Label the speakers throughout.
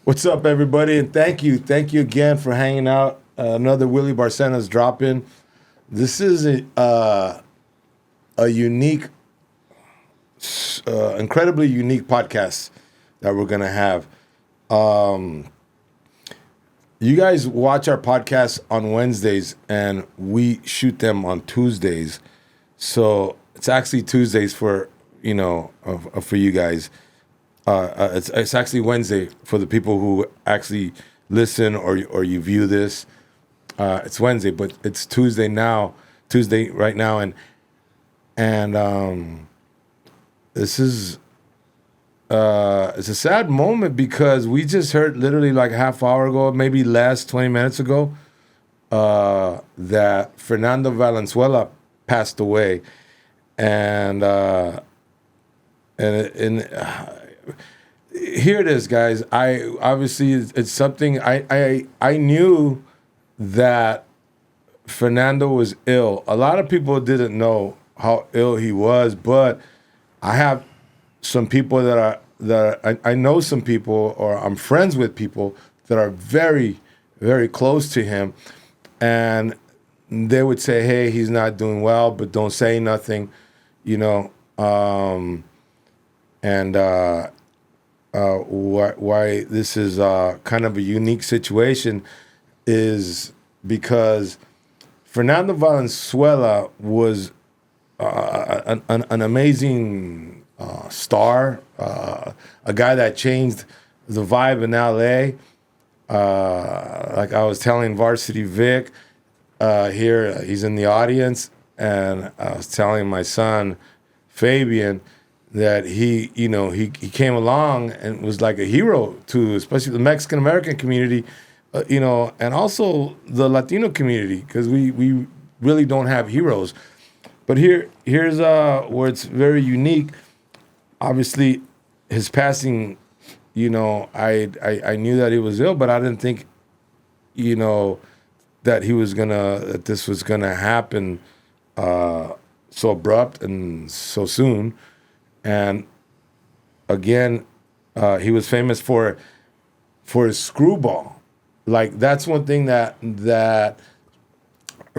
Speaker 1: What's up, everybody? And thank you again for hanging out. Another Willie Barcena's drop-in. This is a unique, incredibly unique podcast that we're going to have. You guys watch our podcasts on Wednesdays, and we shoot them on Tuesdays. So it's actually Tuesdays for you guys. It's actually Wednesday for the people who actually listen or you view this. It's Wednesday, but it's Tuesday right now, and this is it's a sad moment because we just heard literally like a half hour ago, maybe less, 20 minutes ago, that Fernando Valenzuela passed away, and here it is, guys. It's something I knew that Fernando was ill. A lot of people didn't know how ill he was, but I have some people I know some people, or I'm friends with people that are very, very close to him, and they would say, "Hey, he's not doing well, but don't say nothing," why this is kind of a unique situation is because Fernando Valenzuela was an amazing star, a guy that changed the vibe in LA. Like I was telling Varsity Vic here, he's in the audience, and I was telling my son Fabian that he came along and was like a hero to especially the Mexican American community, and also the Latino community, because we really don't have heroes. But here's where it's very unique. Obviously, his passing, I knew that he was ill, but I didn't think, that this was gonna happen so abrupt and so soon. And again, he was famous for his screwball. Like that's one thing that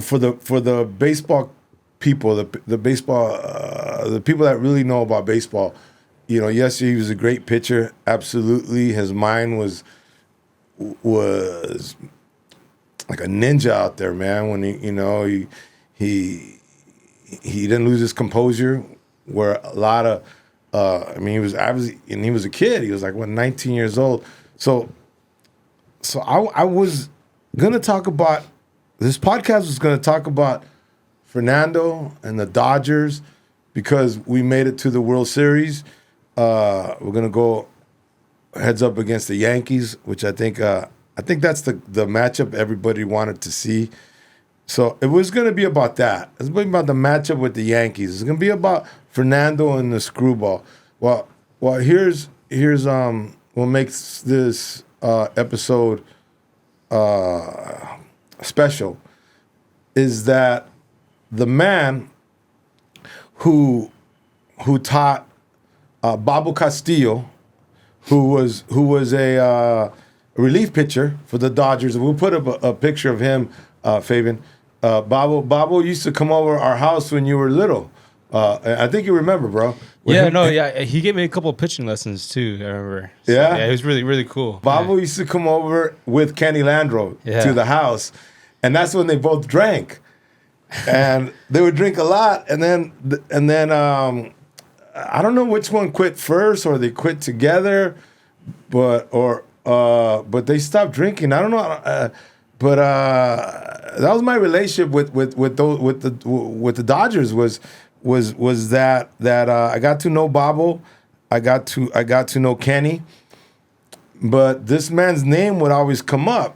Speaker 1: for the baseball people, the baseball the people that really know about baseball, yes, he was a great pitcher. Absolutely, his mind was like a ninja out there, man. When he didn't lose his composure. Where a lot of, he was obviously, and he was a kid. He was like 19 years old. So I was gonna talk about this podcast was gonna talk about Fernando and the Dodgers because we made it to the World Series. We're gonna go heads up against the Yankees, which I think that's the matchup everybody wanted to see. So it was going to be about that. It's going to be about the matchup with the Yankees. It's going to be about Fernando and the screwball. Well, here's what makes this episode special is that the man who taught Babo Castillo, who was a relief pitcher for the Dodgers. We'll put up a picture of him, Fabian. Babo used to come over our house when you were little. I think you remember, bro.
Speaker 2: He gave me a couple of pitching lessons too. I remember. So, yeah, it was really, really cool.
Speaker 1: Babo used to come over with Kenny Landro to the house, and that's when they both drank, and they would drink a lot, and then I don't know which one quit first or they quit together, but they stopped drinking. I don't know. But that was my relationship with the Dodgers was that I got to know Babo, I got to know Kenny, but this man's name would always come up,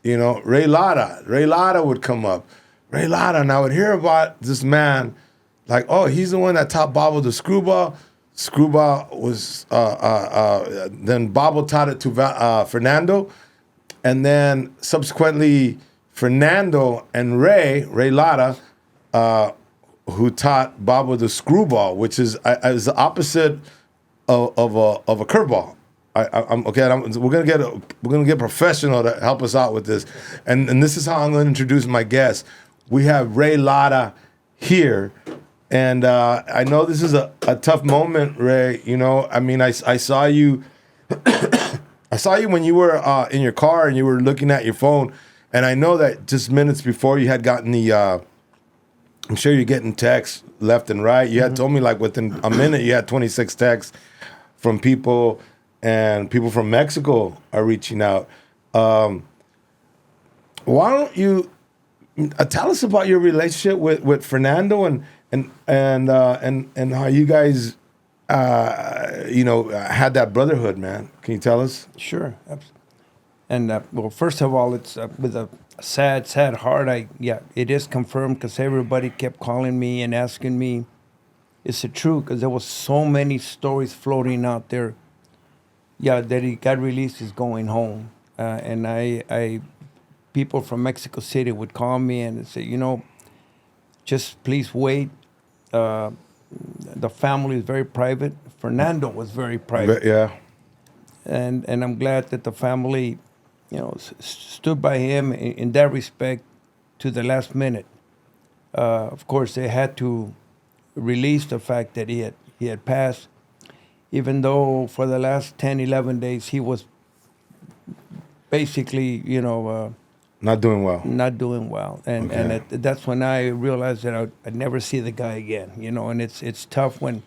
Speaker 1: Ray Lara would come up, and I would hear about this man, like, oh, he's the one that taught Babo the screwball. Screwball was then Babo taught it to Fernando. And then subsequently, Fernando and Ray Lara, who taught Babo the screwball, which is the opposite of a curveball. I'm okay. We're gonna get a professional to help us out with this, and this is how I'm gonna introduce my guest. We have Ray Lara here, and I know this is a tough moment, Ray. You know, I mean, I saw you, I saw you when you were in your car and you were looking at your phone, and I know that just minutes before you had gotten the. I'm sure you're getting texts left and right. You had told me like within a minute you had 26 texts from people. And people from Mexico are reaching out. Why don't you tell us about your relationship with Fernando and how you guys had that brotherhood, man? Can you tell us?
Speaker 3: Sure. And well, first of all, it's with a sad heart. It is confirmed because everybody kept calling me and asking me, is it true? Because there was so many stories floating out there. Yeah, that he got released, is going home. And I people from Mexico City would call me and say, just please wait. The family is very private. Fernando was very private.
Speaker 1: Yeah.
Speaker 3: And I'm glad that the family, stood by him in that respect to the last minute. Of course, they had to release the fact that he had passed. Even though for the last 10, 11 days, he was basically,
Speaker 1: not doing well.
Speaker 3: Not doing well. And
Speaker 1: Okay.
Speaker 3: that's when I realized that I'd never see the guy again, and it's tough when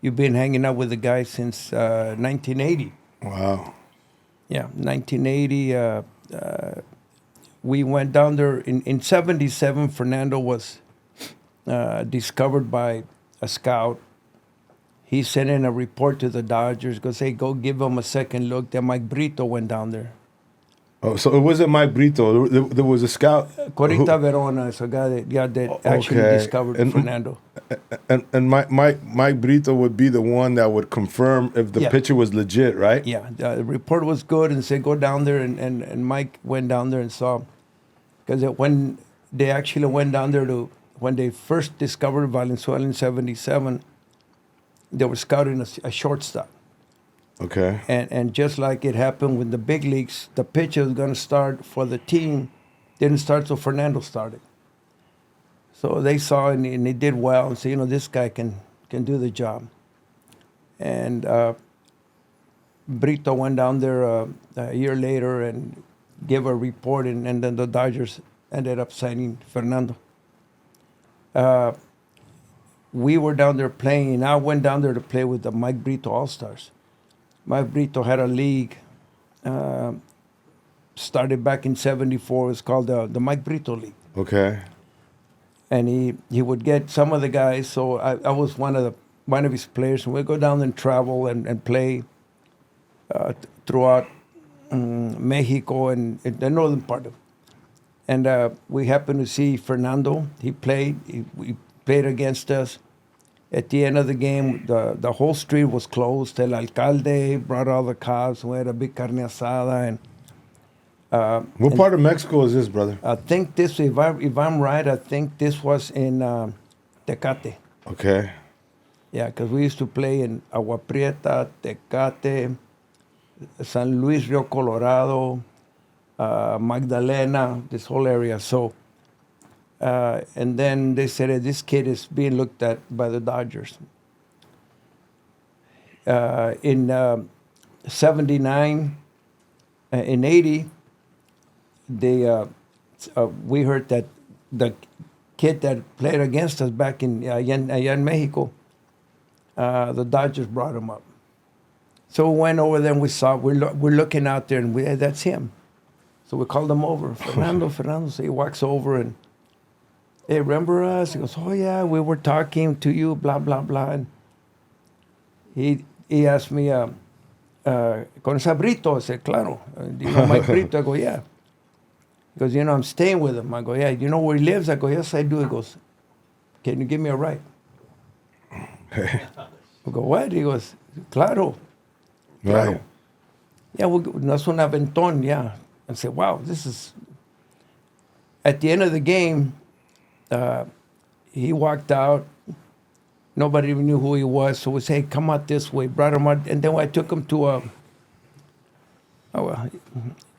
Speaker 3: you've been hanging out with the guy since 1980.
Speaker 1: Wow.
Speaker 3: Yeah, 1980. We went down there in 77. Fernando was discovered by a scout. He sent in a report to the Dodgers, go give him a second look. Then Mike Brito went down there.
Speaker 1: Oh, so it wasn't Mike Brito. There was a scout.
Speaker 3: Corita Verona is a guy that actually discovered Fernando.
Speaker 1: And Mike Brito would be the one that would confirm if the pitcher was legit, right?
Speaker 3: Yeah, the report was good and said go down there. And Mike went down there and saw. Because when they actually went down there when they first discovered Valenzuela in 77, they were scouting a shortstop.
Speaker 1: Okay.
Speaker 3: And just like it happened with the big leagues, the pitcher was going to start for the team didn't start till Fernando started. So they saw and he did well and said, this guy can do the job. And Brito went down there a year later and gave a report, and then the Dodgers ended up signing Fernando. We were down there playing. I went down there to play with the Mike Brito All-Stars. Mike Brito had a league, started back in 74. It's called the Mike Brito League.
Speaker 1: Okay.
Speaker 3: And he would get some of the guys. So I was one of his players, and we'd go down and travel and play throughout Mexico and the northern part of it. And we happened to see Fernando. He played. He played against us. At the end of the game, the whole street was closed. El alcalde brought all the cops. We had a big carne asada. And
Speaker 1: what part of Mexico is this, brother?
Speaker 3: I think this, if I'm right, I think this was in Tecate.
Speaker 1: Okay.
Speaker 3: Yeah, because we used to play in Agua Prieta, Tecate, San Luis Rio Colorado, Magdalena, this whole area. So. And then they said, this kid is being looked at by the Dodgers. In 79, in 80, we heard that the kid that played against us back allá in Mexico, the Dodgers brought him up. So we went over there and we saw, we're looking out there and that's him. So we called him over, Fernando. So he walks over and, hey, remember us? He goes, oh, yeah, we were talking to you, blah, blah, blah. And he asked me, ¿Conoces Brito? I said, claro. Do you know Mike Brito? I go, yeah. He goes, I'm staying with him. I go, yeah. You know where he lives? I go, yes, I do. He goes, can you give me a ride? I go, what? He goes, claro.
Speaker 1: Right.
Speaker 3: Yeah, no es un aventón, yeah. I said, wow, this is... At the end of the game, he walked out. Nobody even knew who he was. So we said, hey, come out this way. Brought him out. And then I took him to Oh, well,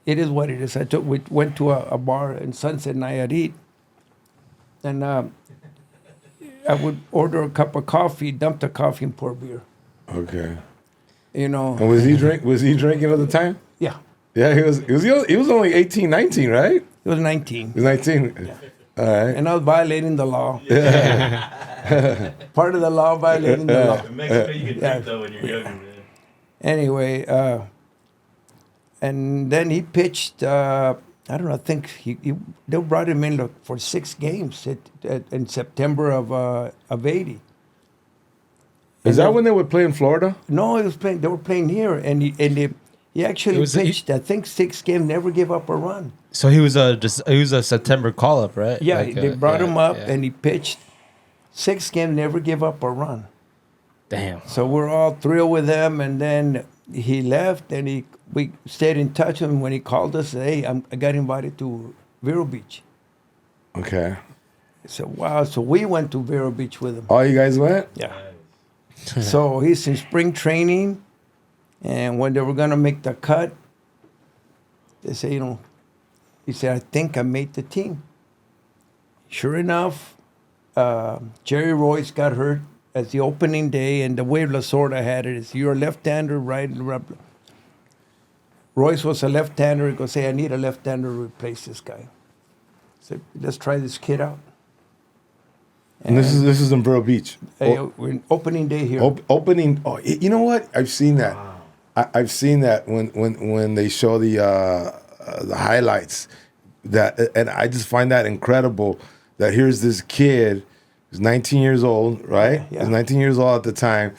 Speaker 3: it is what it is. We went to a bar in Sunset Nayarit, and I would order a cup of coffee, dump the coffee, and pour beer.
Speaker 1: Okay.
Speaker 3: You know.
Speaker 1: And was he drinking at the time?
Speaker 3: Yeah.
Speaker 1: Yeah, he was only 18, 19, right?
Speaker 3: He was 19.
Speaker 1: He was 19. Yeah. All right.
Speaker 3: And I was violating the law. Yeah. Part of the law, violating the law.
Speaker 4: In Mexico, you can drink, though, when you're younger, man. Anyway,
Speaker 3: and then he pitched, I don't know, I think they brought him in for 6 games in September of 80.
Speaker 1: Is that when they would play in Florida?
Speaker 3: No, they were playing here, and he actually pitched, I think, 6 games, never gave up a run.
Speaker 2: So he was a September call-up, right?
Speaker 3: Yeah, they brought him up, and he pitched 6 games, never gave up a run.
Speaker 2: Damn.
Speaker 3: So we're all thrilled with him, and then he left, and we stayed in touch with him. When he called us, hey, I got invited to Vero Beach.
Speaker 1: Okay.
Speaker 3: So wow, so we went to Vero Beach with him.
Speaker 1: Oh, you guys went?
Speaker 3: Yeah. So he's in spring training, and when they were gonna make the cut, they say, he said, I think I made the team. Sure enough, Jerry Royce got hurt as the opening day, and the way Lasorda had it is you're a left-hander, right? Royce was a left-hander. He goes, hey, I need a left-hander to replace this guy. So let's try this kid out.
Speaker 1: And this is in Vero Beach.
Speaker 3: We're in opening day here.
Speaker 1: Opening. Oh, you know what? I've seen that. Wow. I've seen that when they show the highlights. And I just find that incredible. That here's this kid who's 19 years old, right?
Speaker 3: Yeah.
Speaker 1: He was 19 years old at the time,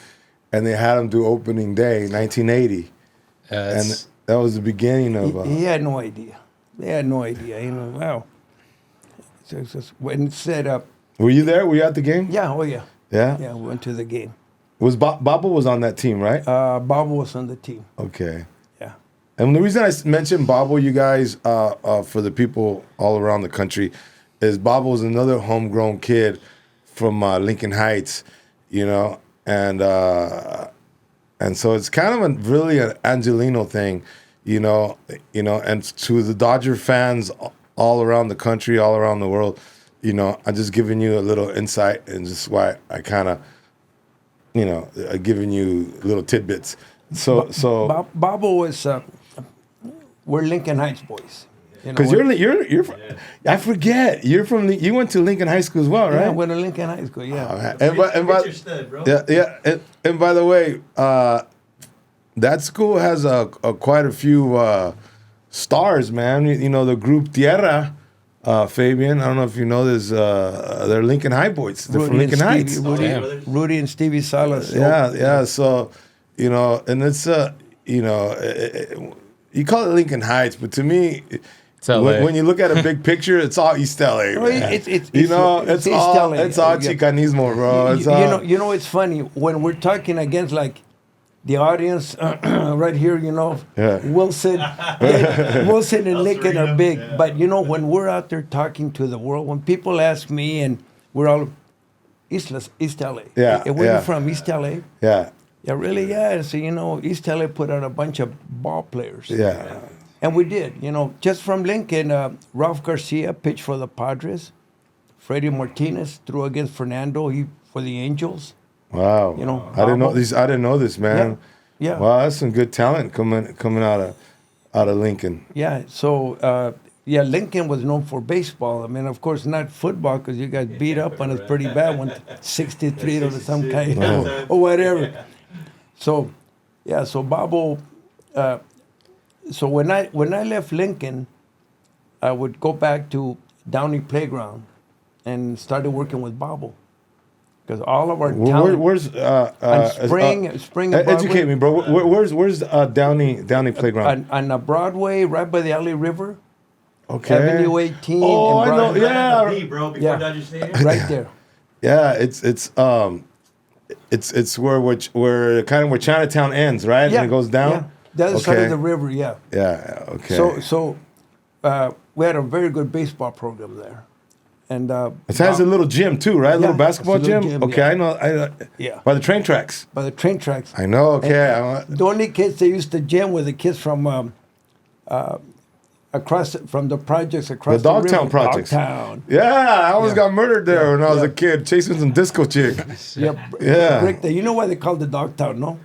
Speaker 1: and they had him do opening day, 1980, and that was the beginning of.
Speaker 3: He had no idea. They had no idea. Wow. So when it set up.
Speaker 1: Were you there? Were you at the game?
Speaker 3: Yeah. Oh yeah.
Speaker 1: Yeah.
Speaker 3: Yeah. We went to the game.
Speaker 1: Was Babo was on that team, right?
Speaker 3: Babo was on the team.
Speaker 1: Okay.
Speaker 3: Yeah.
Speaker 1: And the reason I mentioned Babo, you guys, for the people all around the country, is Babo is another homegrown kid from Lincoln Heights, and so it's kind of really an Angelino thing, and to the Dodger fans all around the country, all around the world, I'm just giving you a little insight, and just why I kind of, giving you little tidbits. So
Speaker 3: Babo was, we're Lincoln Heights boys.
Speaker 1: Because you're from, I forget, you went to Lincoln High School as well, right?
Speaker 3: Yeah, I went to Lincoln High School, yeah.
Speaker 4: Richard Stud, bro.
Speaker 1: Yeah. And by the way, that school has quite a few stars, man. The group Tierra, Fabian. I don't know if you know this. They're Lincoln High boys. They're from Lincoln Heights.
Speaker 3: Rudy and Stevie Salas.
Speaker 1: Yeah. So, and it's you call it Lincoln Heights, but to me. When you look at a big picture, it's all East LA. It's all Chicanismo, bro.
Speaker 3: It's funny when we're talking against like the audience right here. Wilson and Lincoln are big, but when we're out there talking to the world, when people ask me, and we're all East LA.
Speaker 1: Yeah.
Speaker 3: Where you from? East LA.
Speaker 1: Yeah.
Speaker 3: Yeah, really. Yeah. So East LA put out a bunch of ball players.
Speaker 1: Yeah.
Speaker 3: And we did, just from Lincoln, Ralph Garcia pitched for the Padres. Freddie Martinez threw against Fernando for the Angels.
Speaker 1: Wow. I didn't know this, man.
Speaker 3: Yeah.
Speaker 1: Wow, that's some good talent coming out of Lincoln.
Speaker 3: Yeah. So Lincoln was known for baseball. I mean, of course, not football because you guys beat up on us pretty bad. 63 to some kind or whatever. So, So Babo. So when I left Lincoln, I would go back to Downey Playground and started working with Babo. Because all of our talent...
Speaker 1: Where's...
Speaker 3: Spring and
Speaker 1: educate me, bro. Where's Downey Playground?
Speaker 3: On Broadway, right by the Alley River.
Speaker 1: Okay.
Speaker 3: Avenue 18.
Speaker 1: Oh, I know. Yeah.
Speaker 4: Bro, before Dodger Stadium.
Speaker 3: Right there.
Speaker 1: Yeah, it's where Chinatown ends, right?
Speaker 3: Yeah.
Speaker 1: And it goes down?
Speaker 3: Yeah. The other side of the river, yeah.
Speaker 1: Yeah, okay.
Speaker 3: So we had a very good baseball program there. And
Speaker 1: it has a little gym too, right? A little basketball gym? Okay,
Speaker 3: yeah.
Speaker 1: I know.
Speaker 3: Yeah.
Speaker 1: By the train tracks.
Speaker 3: By the train tracks.
Speaker 1: I know, okay.
Speaker 3: The only kids that used the gym were the kids from across from the projects across
Speaker 1: The
Speaker 3: the river.
Speaker 1: Dogtown projects.
Speaker 3: Dogtown.
Speaker 1: Yeah, I almost got murdered there when I was
Speaker 3: Yeah.
Speaker 1: a kid, chasing some disco chick.
Speaker 3: Yeah. Brick there. You know why they called it Dogtown, no?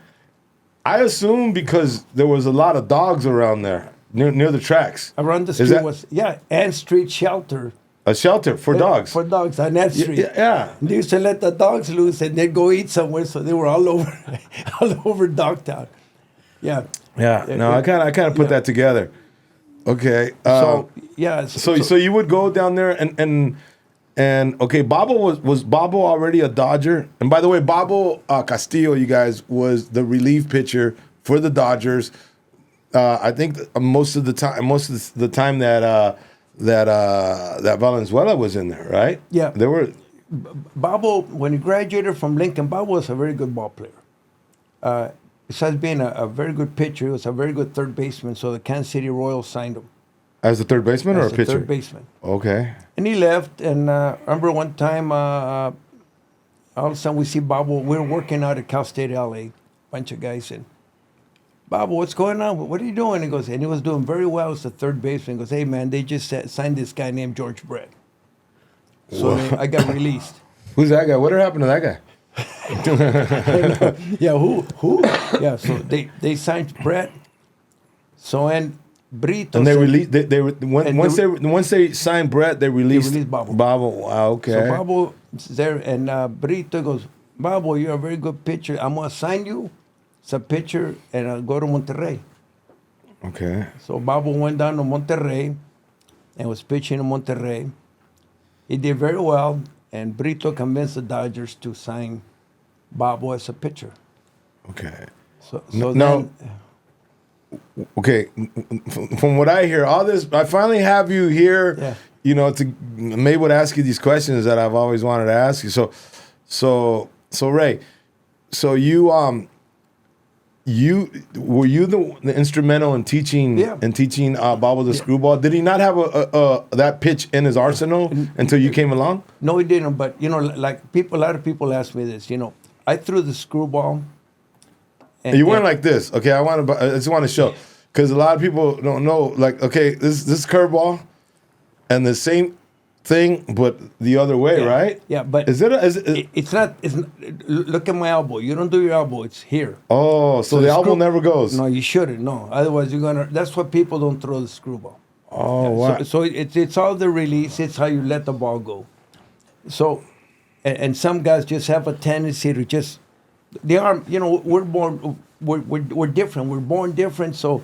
Speaker 1: I assume because there was a lot of dogs around there near the tracks.
Speaker 3: Around the street was and street shelter.
Speaker 1: A shelter for dogs.
Speaker 3: For dogs on that street.
Speaker 1: Yeah.
Speaker 3: They used to let the dogs loose and they'd go eat somewhere, so they were all over Dogtown. Yeah.
Speaker 1: Yeah. No, I kind of put that together. Okay.
Speaker 3: So yeah.
Speaker 1: So you would go down there and okay, Babo was Babo already a Dodger? And by the way, Babo Castillo, you guys, was the relief pitcher for the Dodgers. I think most of the time that Valenzuela was in there, right?
Speaker 3: Yeah.
Speaker 1: There were.
Speaker 3: Babo, when he graduated from Lincoln, Babo was a very good ball player. Besides being a very good pitcher, he was a very good third baseman. So the Kansas City Royals signed him
Speaker 1: As a third baseman or a pitcher?
Speaker 3: third baseman.
Speaker 1: Okay.
Speaker 3: And he left. And I remember one time, all of a sudden we see Babo. We were working out at Cal State LA, bunch of guys, and Babo, what's going on? What are you doing? He goes, and he was doing very well as a third baseman. He goes, hey man, they just signed this guy named George Brett. So I got released.
Speaker 1: Who's that guy? What happened to that guy?
Speaker 3: Yeah, who? Yeah, so they signed Brett. So and Brito.
Speaker 1: And they
Speaker 3: released.
Speaker 1: once they signed Brett, they released
Speaker 3: Babo.
Speaker 1: Babo. Wow, okay.
Speaker 3: So Babo is there, and Brito goes, Babo, you're a very good pitcher. I'm gonna sign you as a pitcher, and I'll go to Monterrey.
Speaker 1: Okay.
Speaker 3: So Babo went down to Monterrey, and was pitching in Monterrey. He did very well, and Brito convinced the Dodgers to sign Babo as a pitcher.
Speaker 1: Okay.
Speaker 3: So
Speaker 1: now, okay, from what I hear, all this, I finally have you here,
Speaker 3: Yeah.
Speaker 1: you know, to maybe to ask you these questions that I've always wanted to ask you. So Ray, so you were you the instrumental in teaching Babo the screwball? Did he not have that pitch in his arsenal until you came along?
Speaker 3: No, he didn't. But you know, like a lot of people ask me this. You know, I threw the screwball.
Speaker 1: And you weren't like this, okay? I just want to show, because a lot of people don't know. Like, okay, this curveball, and the same thing, but the other way, right?
Speaker 3: Yeah, but it's not. Look at my elbow. You don't do your elbow. It's here.
Speaker 1: Oh, so the elbow never goes.
Speaker 3: No, you shouldn't. No, otherwise you're gonna. That's why people don't throw the screwball.
Speaker 1: Oh, wow.
Speaker 3: So it's all the release. It's how you let the ball go. So, and some guys just have a tendency to just the arm. You know, we're different. We're born different. So,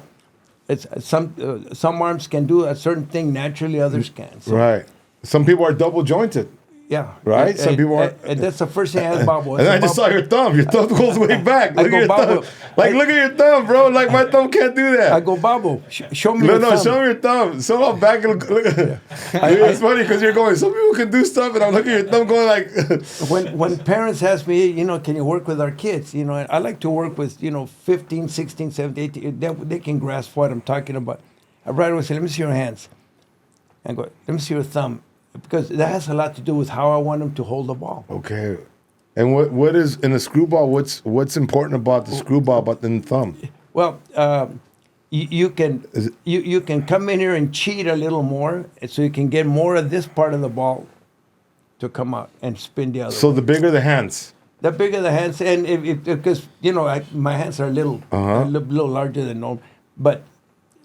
Speaker 3: it's some arms can do a certain thing naturally. Others can't. So,
Speaker 1: right. Some people are double jointed.
Speaker 3: Yeah.
Speaker 1: Right? Some people are.
Speaker 3: And that's the first thing I asked Babo.
Speaker 1: And I just saw your thumb. Your thumb goes way back. Look at your thumb. Look at your thumb, bro. Like, my thumb can't do that.
Speaker 3: I go, Babo, show me your thumb.
Speaker 1: No, show me your thumb. Show how back. Look. It's funny because you're going, some people can do stuff, and I'm looking at your thumb going like.
Speaker 3: when parents ask me, you know, can you work with our kids? You know, I like to work with, 15, 16, 17, 18. They can grasp what I'm talking about. I right away say, let me see your hands. And go, let me see your thumb. Because that has a lot to do with how I want them to hold the ball.
Speaker 1: Okay. And what is in a screwball? What's important about the screwball but the thumb?
Speaker 3: Well, you can come in here and cheat a little more, so you can get more of this part of the ball to come out and spin the other.
Speaker 1: So
Speaker 3: way.
Speaker 1: the bigger the hands.
Speaker 3: The bigger the hands, and because my hands are a little larger than normal, but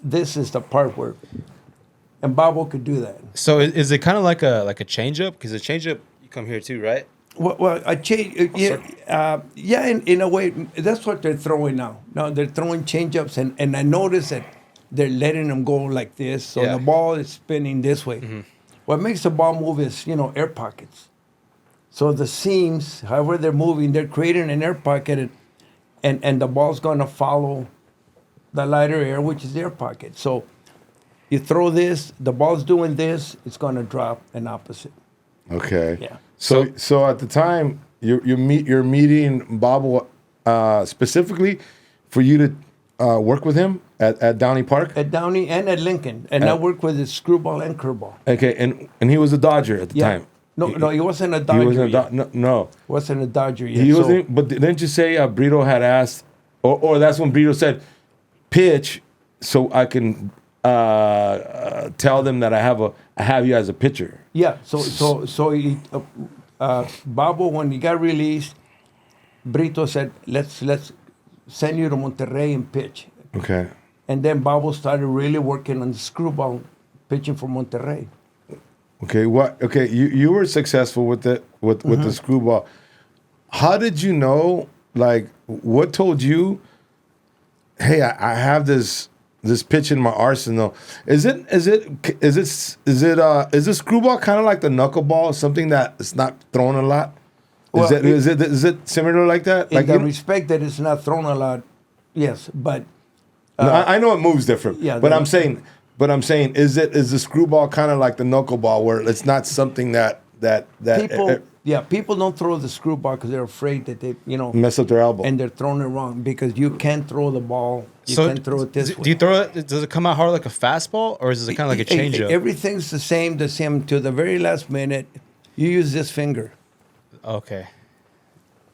Speaker 3: this is the part where. And Babo could do that.
Speaker 2: So is it kind of like a changeup? Because a changeup, you come here too, right?
Speaker 3: Well, I change. In a way, that's what they're throwing now. Now they're throwing changeups, and I notice that they're letting them go like this, so the ball is spinning this way. Mm-hmm. What makes the ball move is air pockets. So the seams, however they're moving, they're creating an air pocket, and the ball's going to follow the lighter air, which is the air pocket. So. You throw this, the ball's doing this, it's going to drop an opposite.
Speaker 1: Okay.
Speaker 3: Yeah.
Speaker 1: So at the time, you're meeting Babo specifically for you to work with him at Downey Park?
Speaker 3: At Downey and at Lincoln. And I worked with his screwball and curveball.
Speaker 1: Okay, and he was a Dodger at the time.
Speaker 3: No, he wasn't a Dodger.
Speaker 1: He wasn't no.
Speaker 3: Wasn't a Dodger yet.
Speaker 1: He wasn't, but didn't you say Brito had asked, or that's when Brito said, pitch so I can tell them that I have you as a pitcher.
Speaker 3: Yeah. So he, Babo, when he got released, Brito said, let's send you to Monterrey and pitch.
Speaker 1: Okay.
Speaker 3: And then Babo started really working on the screwball, pitching for Monterrey.
Speaker 1: Okay. What? Okay. You were successful with the screwball. How did you know? Like, what told you? Hey, I have this pitch in my arsenal. Is the screwball kind of like the knuckleball, something that is not thrown a lot?
Speaker 3: Well,
Speaker 1: is it similar like that?
Speaker 3: In
Speaker 1: like
Speaker 3: the respect that it's not thrown a lot, yes, but
Speaker 1: no, I know it moves different.
Speaker 3: Yeah,
Speaker 1: but I'm saying, is the screwball kind of like the knuckleball, where it's not something that
Speaker 3: people. People don't throw the screwball because they're afraid that they,
Speaker 1: mess up their elbow,
Speaker 3: and they're throwing it wrong because you can't throw the ball. You can't throw it this way.
Speaker 2: Do you throw it? Does it come out hard like a fastball, or is it kind of like a changeup?
Speaker 3: Everything's the same to the very last minute. You use this finger.
Speaker 2: Okay.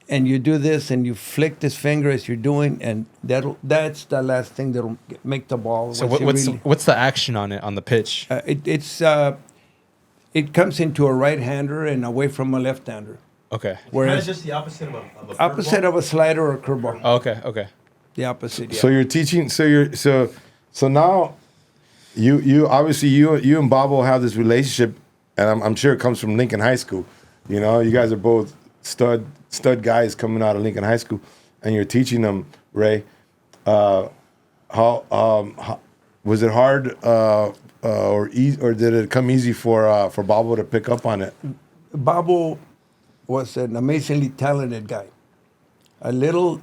Speaker 3: And you do this, and you flick this finger as you're doing, and that's the last thing that'll make the ball.
Speaker 2: So what's the action on it on the pitch?
Speaker 3: It comes into a right-hander and away from a left-hander.
Speaker 2: Okay.
Speaker 3: Whereas
Speaker 4: just the opposite of a
Speaker 3: opposite of a slider or a curveball.
Speaker 2: Oh, okay.
Speaker 3: The opposite. Yeah.
Speaker 1: So you're teaching. So now, you obviously you and Bobo have this relationship, and I'm sure it comes from Lincoln High School. You guys are both stud guys coming out of Lincoln High School, and you're teaching them, Ray. How was it hard or did it come easy for Bobo to pick up on it?
Speaker 3: Bobo was an amazingly talented guy. A little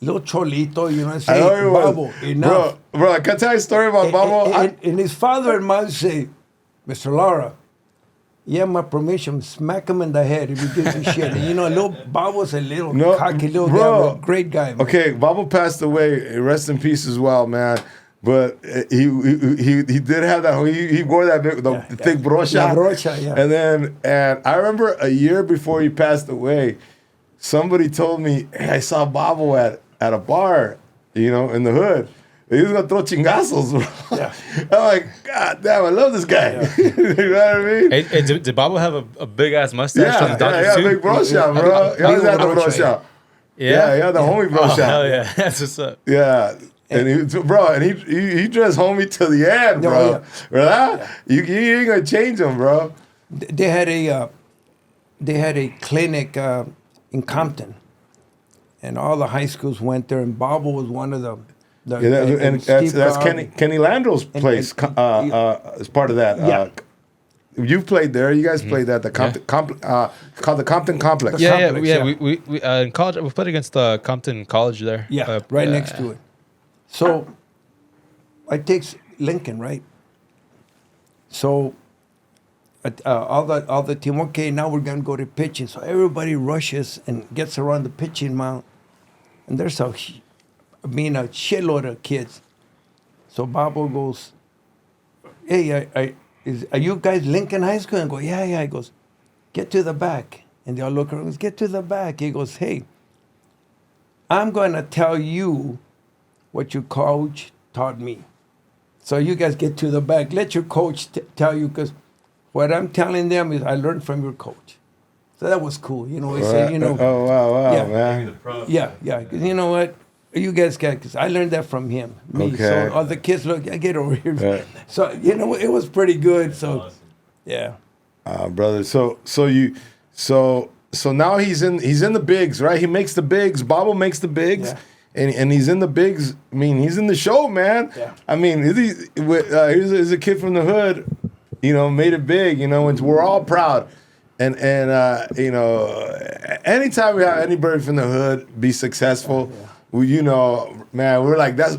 Speaker 3: cholito, say, Bobo, enough.
Speaker 1: Bro, I can tell you a story about Bobo.
Speaker 3: And his father and mother say, Mr. Lara, you have my permission, smack him in the head if he gives you shit. And, little Bobo's a little cocky little guy, great guy. Man.
Speaker 1: Okay, Bobo passed away. Rest in peace as well, man. But he did have that. He wore that thick brocha.
Speaker 3: Brocha, yeah.
Speaker 1: And I remember a year before he passed away, somebody told me, hey, I saw Bobo at a bar, in the hood. He was gonna throw chingazos, bro. Yeah. I'm like, God damn, I love this guy. Yeah. You know what I mean?
Speaker 2: Hey, did Bobo have a big ass mustache on the Dodgers too?
Speaker 1: Big brocha, bro. He was at the brocha. Yeah, the homie brocha.
Speaker 2: Oh, hell yeah, that's what's up.
Speaker 1: Yeah. And he dressed homie till the end, bro. Right? You ain't gonna change him, bro.
Speaker 3: They had a clinic in Compton, and all the high schools went there, and Bobo was one of them.
Speaker 1: And that's Kenny Landrell's place as part of that.
Speaker 3: Yeah.
Speaker 1: You've played there. You guys played at the Compton, called the Compton Complex.
Speaker 2: We in college we played against the Compton College there.
Speaker 3: Yeah, right next to it. So I takes Lincoln, right? So all the team, okay, now we're gonna go to pitching. So everybody rushes and gets around the pitching mound, and there's a shitload of kids. So Bobo goes, hey, are you guys Lincoln High School? And I go, yeah. He goes, get to the back. And they all look around and goes, get to the back. He goes, hey, I'm going to tell you what your coach taught me. So you guys get to the back. Let your coach tell you, because what I'm telling them is I learned from your coach. So that was cool. He said,
Speaker 1: Oh, wow,
Speaker 3: yeah,
Speaker 1: man.
Speaker 3: Yeah. Because you know what? You guys got, because I learned that from him. Me.
Speaker 1: Okay.
Speaker 3: So all the kids look, get over here.
Speaker 1: Right.
Speaker 3: So, it was pretty good. So, awesome. Yeah.
Speaker 1: Brother. So now he's in the bigs, right? He makes the bigs. Bobo makes the bigs.
Speaker 3: Yeah.
Speaker 1: And he's in the bigs. I mean, he's in the show, man.
Speaker 3: Yeah.
Speaker 1: I mean, here's a kid from the hood, made it big, and we're all proud. And anytime we have anybody from the hood be successful, man, we're like, that's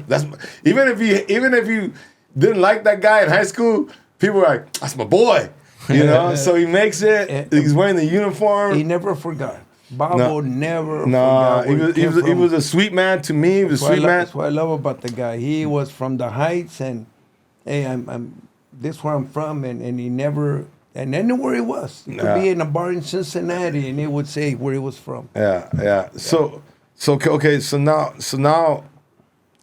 Speaker 1: even if you didn't like that guy in high school, people were like, that's my boy, So he makes it. He's wearing the uniform.
Speaker 3: He never forgot. Bobo never forgot.
Speaker 1: No, he was a sweet man to me. He was a sweet man.
Speaker 3: That's what I love about the guy. He was from the Heights, and hey, I'm this where I'm from, and he never. And I knew where he was. He could be in a bar in Cincinnati, and he would say where he was from.
Speaker 1: Yeah. So now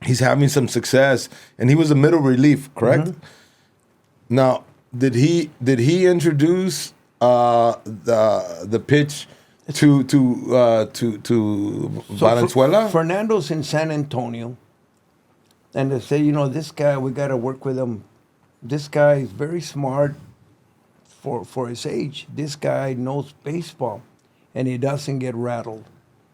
Speaker 1: he's having some success, and he was a middle relief, correct? Now, did he introduce the pitch to Valenzuela?
Speaker 3: Fernando's in San Antonio, and they say, this guy, we got to work with him. This guy is very smart for his age. This guy knows baseball, and he doesn't get rattled.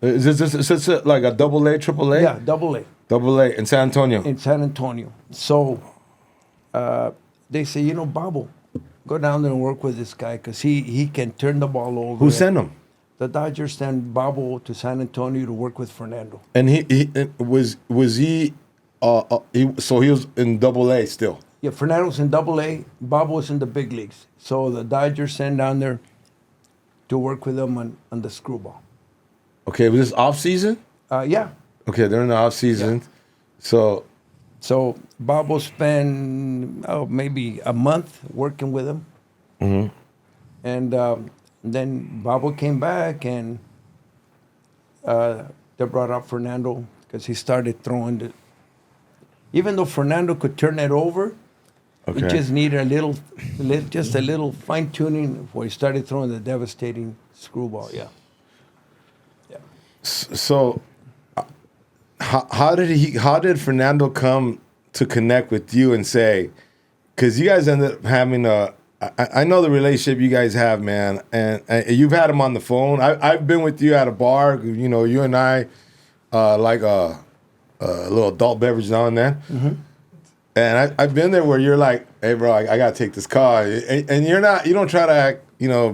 Speaker 1: Is this like a AA, AAA?
Speaker 3: Yeah, AA.
Speaker 1: AA in San Antonio.
Speaker 3: In San Antonio. So they say, Babo, go down there and work with this guy because he can turn the ball over.
Speaker 1: Who sent him?
Speaker 3: The Dodgers sent Babo to San Antonio to work with Fernando.
Speaker 1: And he was he was in AA still.
Speaker 3: Yeah, Fernando's in AA. Babo was in the big leagues. So the Dodgers sent down there to work with him on the screwball.
Speaker 1: Okay, was this off season?
Speaker 3: Yeah.
Speaker 1: Okay, they're in the off season.
Speaker 3: Yeah. So Babo spent maybe a month working with him.
Speaker 1: Mm-hmm.
Speaker 3: And then Babo came back, and they brought up Fernando because he started throwing it. Even though Fernando could turn it over, he just needed a little fine tuning before he started throwing the devastating screwball. Yeah.
Speaker 1: So, how did Fernando come to connect with you and say, because you guys ended up having I know the relationship you guys have, man, and you've had him on the phone. I've been with you at a bar, you and I, like a little adult beverage now and then. Mm-hmm. And I've been there where you're like, hey, bro, I got to take this call. And you don't try to act,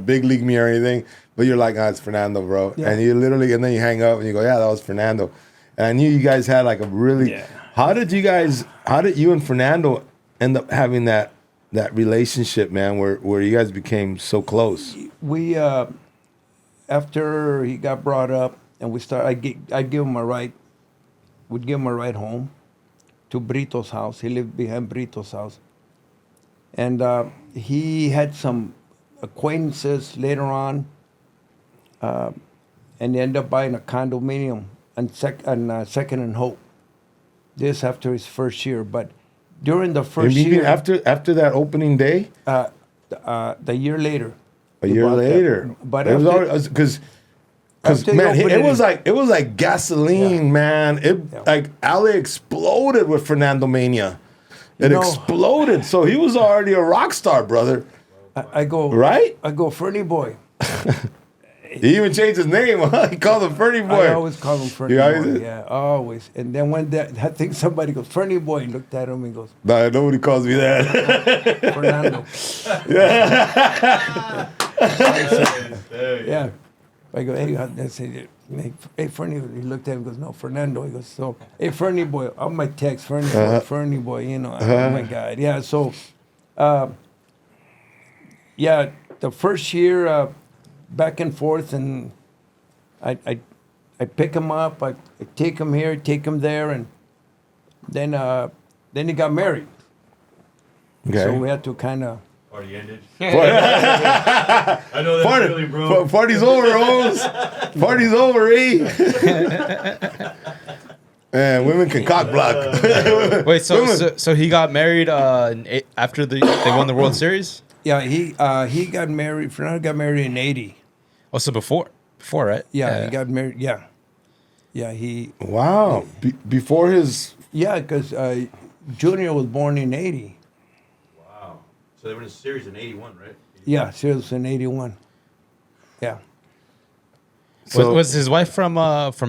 Speaker 1: big league me or anything, but you're like, it's Fernando, bro. Yeah. And you literally, and then you hang up and you go, yeah, that was Fernando. And I knew you guys had like a really, how did you and Fernando end up having that relationship, man, where you guys became so close?
Speaker 3: We, after he got brought up and we started, I'd give him a ride. We'd give him a ride home to Brito's house. He lived behind Brito's house. And he had some acquaintances later on, and he ended up buying a condominium on Second and Hope. This after his first year. But during the first year...
Speaker 1: After that opening day?
Speaker 3: The year later.
Speaker 1: A year later.
Speaker 3: But
Speaker 1: it was already... Because man, it was like gasoline, man. Like LA exploded with Fernando Mania. It exploded. So he was already a rock star, brother.
Speaker 3: I go
Speaker 1: right.
Speaker 3: I go Fernie Boy.
Speaker 1: He even changed his name. Huh? He called him Fernie Boy.
Speaker 3: I always call him Fernie Boy. Yeah, always. And then when I think somebody goes Fernie Boy, and looked at him and goes,
Speaker 1: nah, nobody calls me that.
Speaker 3: Fernando. Yeah. I go, hey, Fernie. He looked at him and goes, no, Fernando. He goes, so, hey, Fernie Boy. On my text, Fernie Boy, oh my God. Yeah, so, the first year, back and forth, and I pick him up, I take him here, take him there, and then he got married. Okay. So we had to kind of...
Speaker 4: Party ended. I know that's really bro.
Speaker 1: Party's over, Holmes. Party's over, Man, women can cock block.
Speaker 2: Wait, so he got married after they won the World Series?
Speaker 3: Yeah, he got married. Fernando got married in '80.
Speaker 2: Oh, so before, right?
Speaker 3: Yeah, he got married. Yeah, he.
Speaker 1: Wow, before his.
Speaker 3: Yeah, because Junior was born in '80.
Speaker 4: So they were in a series in '81, right? 81.
Speaker 3: Yeah, series in '81. Yeah.
Speaker 2: So was his wife from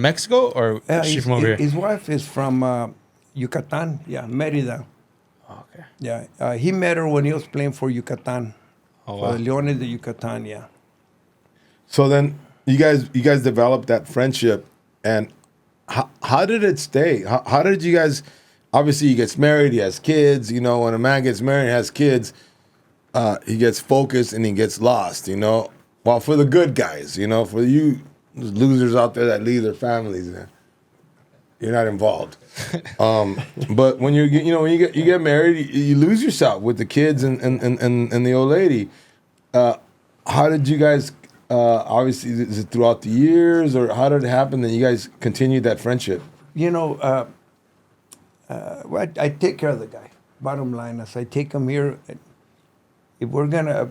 Speaker 2: Mexico, or is she from over here?
Speaker 3: His wife is from Yucatan. Yeah, Mérida.
Speaker 2: Oh, okay.
Speaker 3: Yeah, he met her when he was playing for Yucatan.
Speaker 2: Oh, wow.
Speaker 3: For Leones de Yucatan. Yeah.
Speaker 1: So then you guys developed that friendship, and how did it stay? How did you guys? Obviously, he gets married, he has kids. When a man gets married and has kids, he gets focused and he gets lost. Well, for the good guys, for you losers out there that leave their families, you're not involved. But when you get married, you lose yourself with the kids and the old lady. How did you guys? Obviously, is it throughout the years, or how did it happen that you guys continued that friendship?
Speaker 3: Well, I take care of the guy. Bottom line is I take him here. If we're gonna,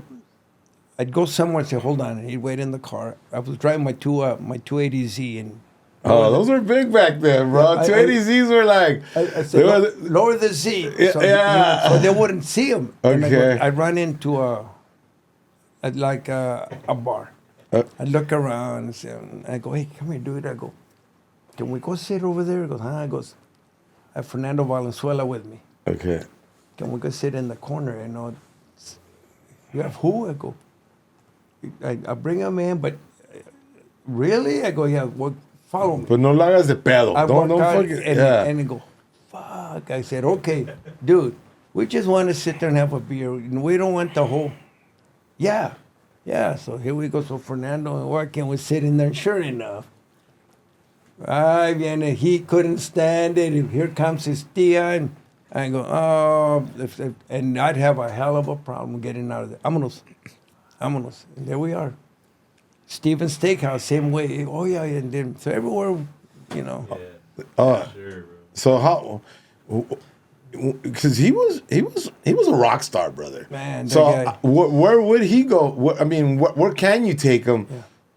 Speaker 3: I'd go somewhere and say, hold on, and he'd wait in the car. I was driving my 280Z and.
Speaker 1: Oh, those were big back then, bro. 280Zs were like.
Speaker 3: I said, lower the Z. So,
Speaker 1: Yeah.
Speaker 3: so they wouldn't see him. And
Speaker 1: Okay.
Speaker 3: I run into a bar. I look around and say, I go, hey, come here, dude. I go, can we go sit over there? He goes, huh? I goes, I have Fernando Valenzuela with me.
Speaker 1: Okay.
Speaker 3: Can we go sit in the corner? You know, you have who? I go, I bring him in, but really? I go, yeah, well, follow me.
Speaker 1: But no la hagas de pedo.
Speaker 3: I
Speaker 1: Don't
Speaker 3: walk out
Speaker 1: fucking.
Speaker 3: and,
Speaker 1: Yeah.
Speaker 3: and he go, fuck. I said, okay, dude, we just want to sit there and have a beer. We don't want the whole, yeah. So here we go. So Fernando and Joaquin was sitting there. Sure enough, he couldn't stand it. And here comes his tia. And I go, oh, and I'd have a hell of a problem getting out of there. Vámonos. And there we are. Steven's Steakhouse, same way. Oh, yeah. And then, so everywhere, you know.
Speaker 1: Oh,
Speaker 4: Sure, bro.
Speaker 1: so how? Because he was a rock star, brother.
Speaker 3: Man, that
Speaker 1: so
Speaker 3: guy.
Speaker 1: where would he go? Where can you take him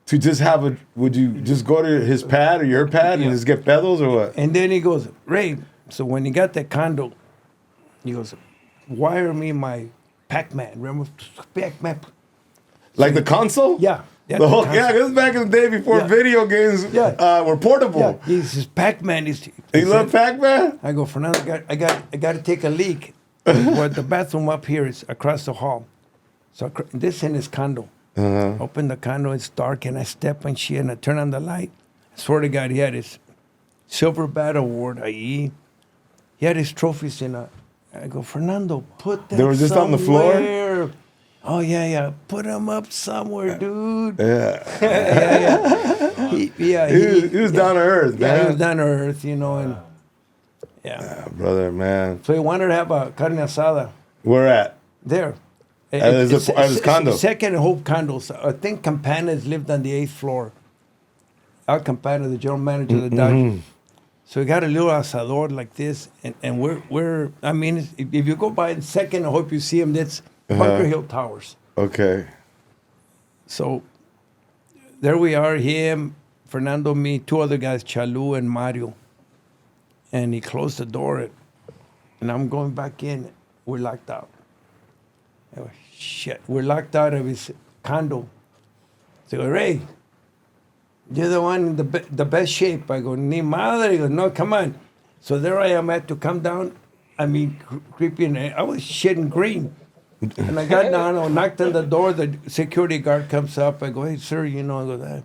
Speaker 1: to just have a? Would you just go to his pad or your pad and just get pedos or what?
Speaker 3: And then he goes, Ray, so when he got that condo, he goes, wire me my Pac-Man. Remember Pac-Man?
Speaker 1: Like the console?
Speaker 3: Yeah.
Speaker 1: The whole, this was back in the day before
Speaker 3: Yeah.
Speaker 1: video games were portable.
Speaker 3: Yeah, he says Pac-Man.
Speaker 1: You love Pac-Man?
Speaker 3: I go, Fernando, I got to take a leak. Where the bathroom up here is across the hall. So this in his condo. Open the condo, it's dark, and I step and shit, and I turn on the light. I swear to God, he had his Silver Bat Award. He had his trophies in a. I go, Fernando, put that.
Speaker 1: They were just on the floor?
Speaker 3: somewhere." Oh yeah. Put them up somewhere, dude.
Speaker 1: Yeah.
Speaker 3: He
Speaker 1: was down to earth, man.
Speaker 3: Yeah, he was down to earth, you know, and yeah.
Speaker 1: Brother, man.
Speaker 3: So he wanted to have a carne asada
Speaker 1: Where at?
Speaker 3: there.
Speaker 1: At his condo?
Speaker 3: Second Hope condos. I think Campanas lived on the 8th floor. Al Campana, the general manager of the Dodgers. So we got a little asador like this, and we're I mean, if you go by the Second Hope, you see him. That's Bunker Hill Towers.
Speaker 1: Okay.
Speaker 3: So there we are, him, Fernando, me, two other guys, Chalu and Mario. And he closed the door, and I'm going back in. We're locked out. I go, shit, we're locked out of his condo. So I go, Ray, you're the one in the best shape. I go, ni madre. He goes, no, come on. So there I am, I had to come down. I mean, creepy, and I was shitting green. And I got down, I knocked on the door, the security guard comes up. I go, hey, sir, you know, I go, that.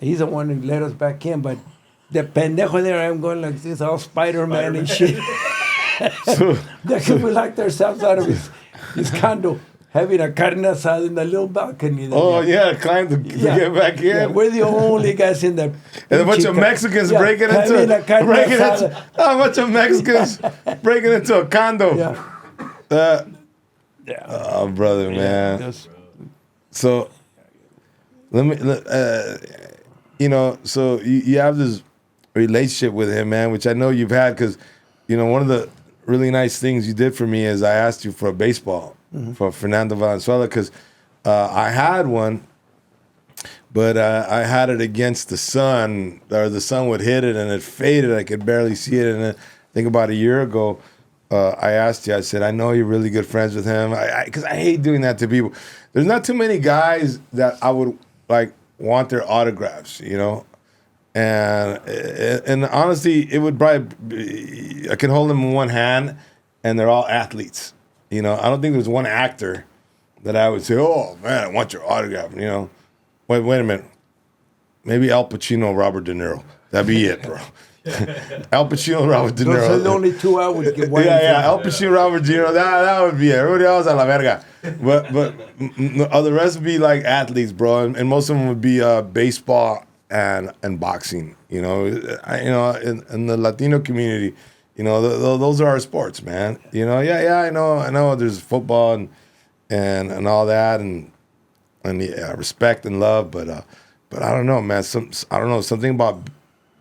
Speaker 3: He's the one who let us back in, but the pendejo there, I'm going like this, all Spider-Man and shit. They locked ourselves out of his condo, having a carne asada in the little balcony. There.
Speaker 1: Climb to get back in.
Speaker 3: Yeah, we're the only guys in there.
Speaker 1: And a bunch of Mexicans breaking into a condo.
Speaker 3: Yeah.
Speaker 1: Oh, brother, man.
Speaker 3: Just,
Speaker 1: So, so you have this relationship with him, man, which I know you've had because, one of the really nice things you did for me is I asked you for a baseball for Fernando Valenzuela because I had one, but I had it against the sun, or the sun would hit it and it faded. I could barely see it. And then, I think about a year ago, I asked you, I said, I know you're really good friends with him. Because I hate doing that to people. There's not too many guys that I would want their autographs, And honestly, it would probably be, I can hold them in one hand and they're all athletes. I don't think there's one actor that I would say, oh man, I want your autograph. Wait a minute. Maybe Al Pacino, Robert De Niro. That'd be it, bro. Al Pacino, Robert De Niro.
Speaker 3: Those are the only two I would give one.
Speaker 1: Yeah. Al Pacino, Robert De Niro. That would be it. Everybody else a la verga. But the rest would be like athletes, bro, and most of them would be baseball and boxing. In the Latino community, those are our sports, man. I know. There's football and all that, and respect and love, but I don't know, man. Something about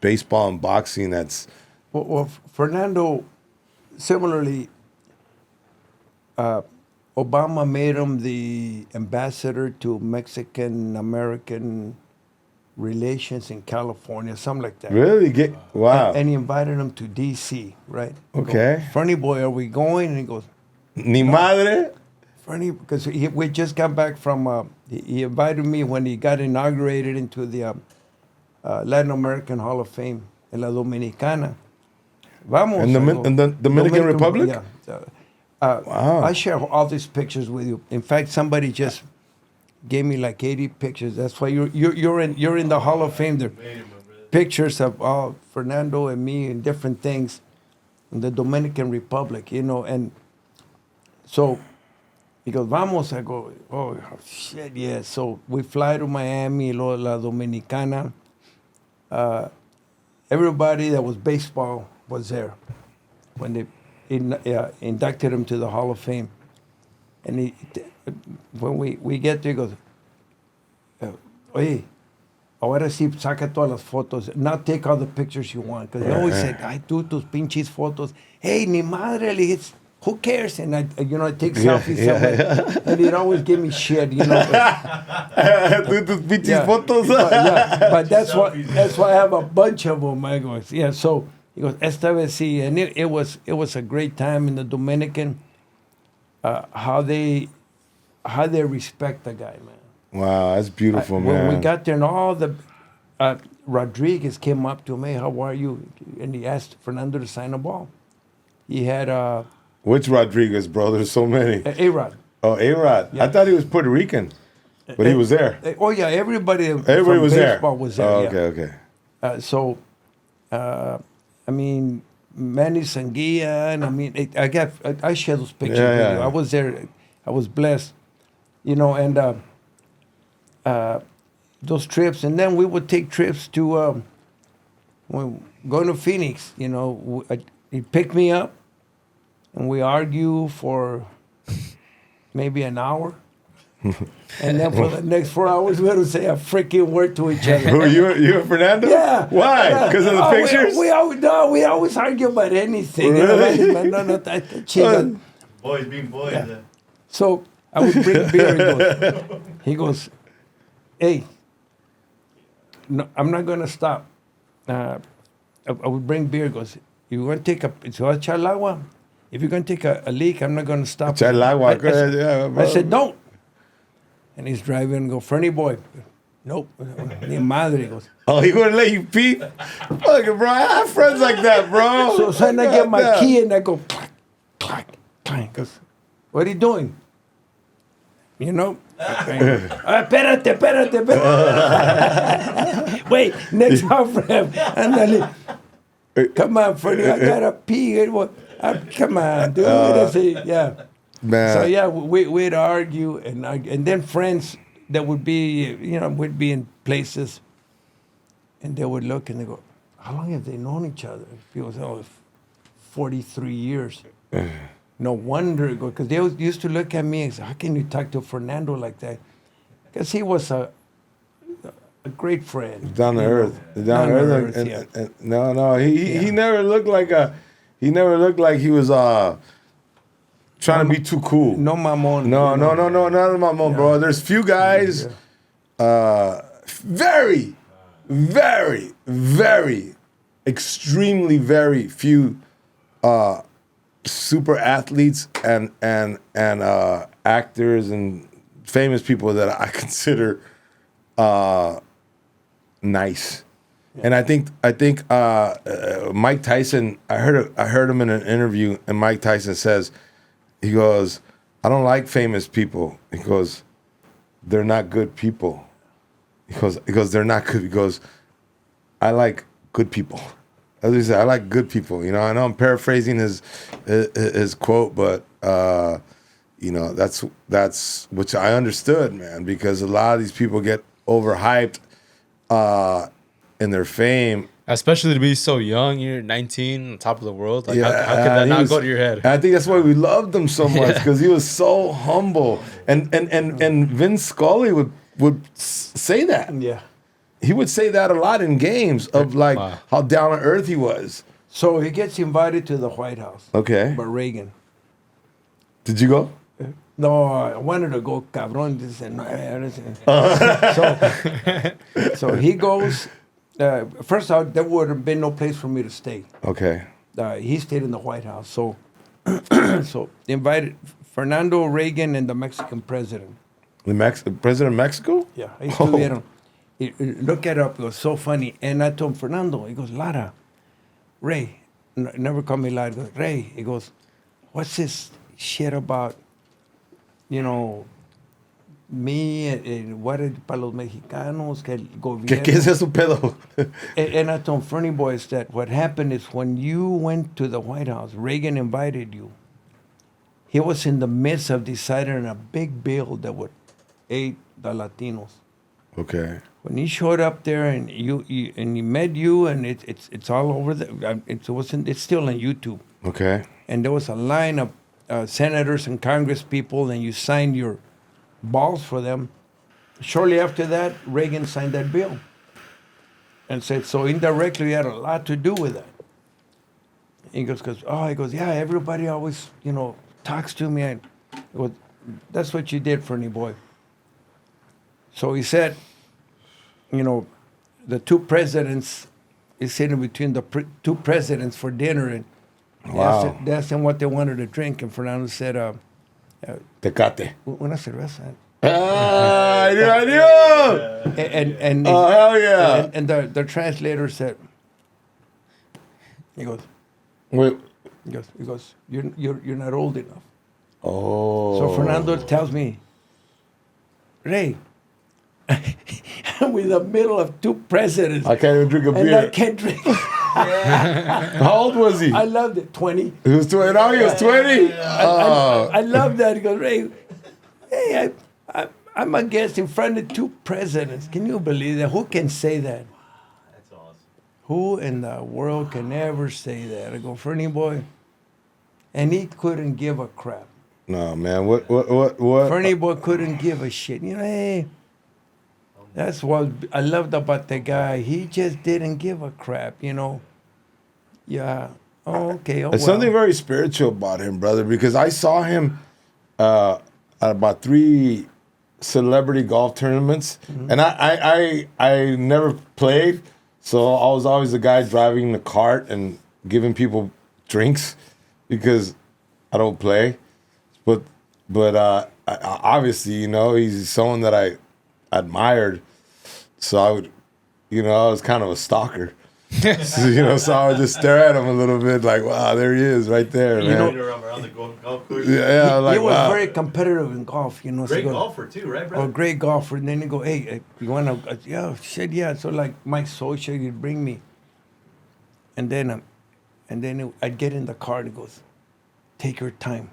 Speaker 1: baseball and boxing that's
Speaker 3: well, Fernando similarly, Obama made him the ambassador to Mexican-American relations in California, something like that.
Speaker 1: Really? Wow.
Speaker 3: And he invited him to D.C., right?
Speaker 1: Okay.
Speaker 3: Funny boy, are we going? And he goes,
Speaker 1: Ni madre?
Speaker 3: funny, because we just got back from, he invited me when he got inaugurated into the Latin American Hall of Fame in La Dominicana. Vamos.
Speaker 1: In the Dominican Republic?
Speaker 3: Yeah.
Speaker 1: Wow.
Speaker 3: I share all these pictures with you. In fact, somebody just gave me like 80 pictures. That's why you're in the Hall of Fame. There pictures of Fernando and me and different things in the Dominican Republic, and so he goes, vamos. I go, oh shit, yeah. So we fly to Miami, La Dominicana. Everybody that was baseball was there when they inducted him to the Hall of Fame. And when we get there, he goes, oye, ahora sí saca todas las fotos. Now take all the pictures you want. Because he always said, ay, tú tus pinches fotos. Hey, ni madre, who cares? And I take selfies somewhere. And he'd always give me shit,
Speaker 1: Tú tus pinches fotos.
Speaker 3: But that's why I have a bunch of them. I go, yeah, so he goes, esta vez sí. And it was a great time in the Dominican, how they respect the guy, man.
Speaker 1: Wow, that's beautiful, man.
Speaker 3: When we got there, and all the Rodriguez came up to me, how are you? And he asked Fernando to sign a ball. He had
Speaker 1: which Rodriguez, bro? There's so many.
Speaker 3: A-Rod.
Speaker 1: Oh, A-Rod. Yeah. I thought he was Puerto Rican, but he was there.
Speaker 3: Oh yeah, everybody
Speaker 1: was
Speaker 3: baseball
Speaker 1: there.
Speaker 3: was there.
Speaker 1: Oh,
Speaker 3: yeah.
Speaker 1: okay.
Speaker 3: So, I mean, Manny Sanguilla, and I mean, I share those pictures with you. I was there. I was blessed, and those trips, and then we would take trips to going to Phoenix. He'd pick me up, and we argue for maybe an hour. And then for the next 4 hours, we had to say a freaking word to each other.
Speaker 1: Who, you and Fernando?
Speaker 3: Yeah.
Speaker 1: Why? Because of the pictures?
Speaker 3: We always argue about anything.
Speaker 1: Really?
Speaker 4: Boys being boys.
Speaker 3: Yeah. So I would bring beer. He goes, hey, no, I'm not going to stop. I would bring beer. He goes, you're going to take echar agua? If you're going to take a leak, I'm not going to stop.
Speaker 1: Echar agua.
Speaker 3: I said, don't. And he's driving and go, Fernie boy. Nope. Ni madre. He goes,
Speaker 1: oh, he wouldn't let you pee? Fucking, bro, I have friends like that, bro.
Speaker 3: So then I get my key and I go, clack, clack, clack. Goes, what are you doing? Espérate. Wait, next off-ramp. Come on, Fernie, I got to pee. Come on, dude. Yeah.
Speaker 1: Man.
Speaker 3: So yeah, we'd argue and then friends that would be, we'd be in places, and they would look and they go, "How long have they known each other?" People say, 43 years. No wonder, because they used to look at me and say, "How can you talk to Fernando like that?" Because he was a great friend.
Speaker 1: Down to earth. Down to earth. And no, he never looked like he was trying to be too cool.
Speaker 3: No mamon.
Speaker 1: No, not a mamon, bro. There's few guys, very, very, very, extremely very few super athletes and actors and famous people that I consider nice. And I think Mike Tyson, I heard him in an interview, and Mike Tyson says, he goes, I don't like famous people. He goes, they're not good people. He goes, they're not good. He goes, I like good people. As he said, I like good people. I know I'm paraphrasing his quote, but that's which I understood, man, because a lot of these people get overhyped in their fame.
Speaker 2: Especially to be so young, you're 19, on top of the world. Like, how could that not go to your head?
Speaker 1: I think that's why we loved him so much, because he was so humble. And Vince Scully would say that.
Speaker 3: Yeah.
Speaker 1: He would say that a lot in games of how down to earth he was.
Speaker 3: So he gets invited to the White House.
Speaker 1: Okay.
Speaker 3: By Reagan.
Speaker 1: Did you go?
Speaker 3: No, I wanted to go, cabrón. So he goes. First out, there would have been no place for me to stay.
Speaker 1: Okay.
Speaker 3: He stayed in the White House. So, so invited Fernando, Reagan, and the Mexican president.
Speaker 1: The president of Mexico?
Speaker 3: Yeah, ahí estuvieron. Look it up. It was so funny. And I told him, Fernando, he goes, Lara, Ray, never call me Lara. He goes, Ray, he goes, what's this shit about, you know, me and what es para los mexicanos, que el gobierno.
Speaker 1: ¿Qué es eso, pedo?
Speaker 3: And I told Fernie boys that what happened is when you went to the White House, Reagan invited you. He was in the midst of deciding on a big bill that would aid the Latinos.
Speaker 1: Okay.
Speaker 3: When he showed up there and he met you, and it's all over it's still on YouTube.
Speaker 1: Okay.
Speaker 3: And there was a line of senators and Congress people, and you signed your balls for them. Shortly after that, Reagan signed that bill and said, so indirectly he had a lot to do with that. He goes, yeah, everybody always, talks to me. And goes, that's what you did, Fernie boy. So he said, the two presidents, he's sitting between the two presidents for dinner, and
Speaker 1: wow.
Speaker 3: They asked him what they wanted to drink, and Fernando said,
Speaker 1: Tecate.
Speaker 3: Una cerveza.
Speaker 1: I knew.
Speaker 3: And
Speaker 1: oh, hell yeah.
Speaker 3: And the translator said, he goes,
Speaker 1: wait.
Speaker 3: He goes, you're not old enough.
Speaker 1: Oh.
Speaker 3: So Fernando tells me, Ray, I'm in the middle of two presidents.
Speaker 1: I can't even drink a beer.
Speaker 3: And I can't drink.
Speaker 1: How old was he?
Speaker 3: I loved it. 20.
Speaker 1: He was 20. Now he was 20.
Speaker 3: I love that. He goes, Ray, hey, I'm a guest in front of two presidents. Can you believe that? Who can say that?
Speaker 4: That's awesome.
Speaker 3: Who in the world can ever say that? I go, Fernie boy. And he couldn't give a crap.
Speaker 1: No, man. What?
Speaker 3: Fernie boy couldn't give a shit. Hey, that's what I loved about the guy. He just didn't give a crap, Yeah. Oh, okay. Oh,
Speaker 1: There's something very spiritual about him, brother, because I saw him at about 3 celebrity golf tournaments, and I never played, so I was always the guy driving the cart and giving people drinks because I don't play. But obviously, he's someone that I admired, so I would, I was kind of a stalker. So I would just stare at him a little bit, like, wow, there he is, right there, man.
Speaker 4: Around the golf course.
Speaker 1: Yeah, like,
Speaker 3: he was
Speaker 1: wow.
Speaker 3: very competitive in golf,
Speaker 4: Great golfer too, right, bro?
Speaker 3: Oh, great golfer. And then he go, hey, you want to? Yeah, shit, yeah. So like Mike Socha, he'd bring me, and then I'd get in the car. And he goes, take your time.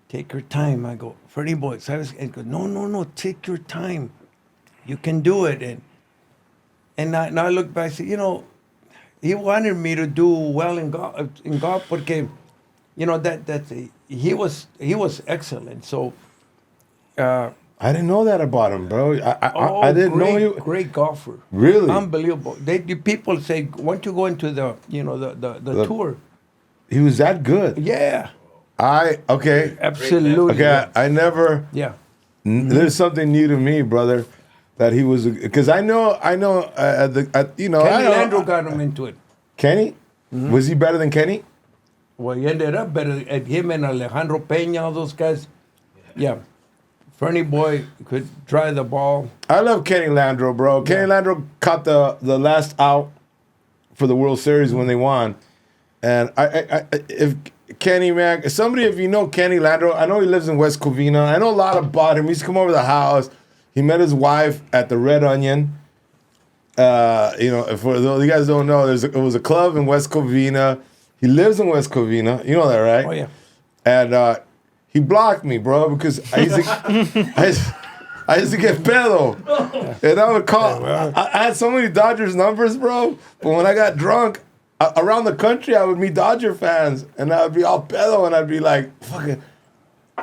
Speaker 3: Take your time. I go, Fernie boy. So he goes, no, take your time. You can do it. And now I look back, and say, he wanted me to do well in golf, porque, he was excellent. So,
Speaker 1: I didn't know that about him, bro. I didn't know you.
Speaker 3: Great golfer.
Speaker 1: Really?
Speaker 3: Unbelievable. The people say, once you go into the tour.
Speaker 1: He was that good.
Speaker 3: Yeah.
Speaker 1: Okay.
Speaker 3: Absolutely.
Speaker 1: Okay, I never.
Speaker 3: Yeah.
Speaker 1: There's something new to me, brother. That he was, because I know,
Speaker 3: Kenny Landreau got him into it.
Speaker 1: Kenny? Mm-hmm. Was he better than Kenny?
Speaker 3: Well, he ended up better at him and Alejandro Peña, all those guys. Yeah. Fernie boy could drive the ball.
Speaker 1: I love Kenny Landreau, bro. Yeah. Kenny Landreau caught the last out for the World Series when they won. And if Kenny, man, if you know Kenny Landreau, I know he lives in West Covina. I know a lot about him. He's come over to the house. He met his wife at the Red Onion. For those you guys don't know, it was a club in West Covina. He lives in West Covina. You know that, right?
Speaker 3: Oh, yeah.
Speaker 1: And he blocked me, bro, because I used to get pedo. And I would call. I had so many Dodgers numbers, bro. But when I got drunk, around the country, I would meet Dodger fans. And I would be all pedo, and I'd be like, fucking.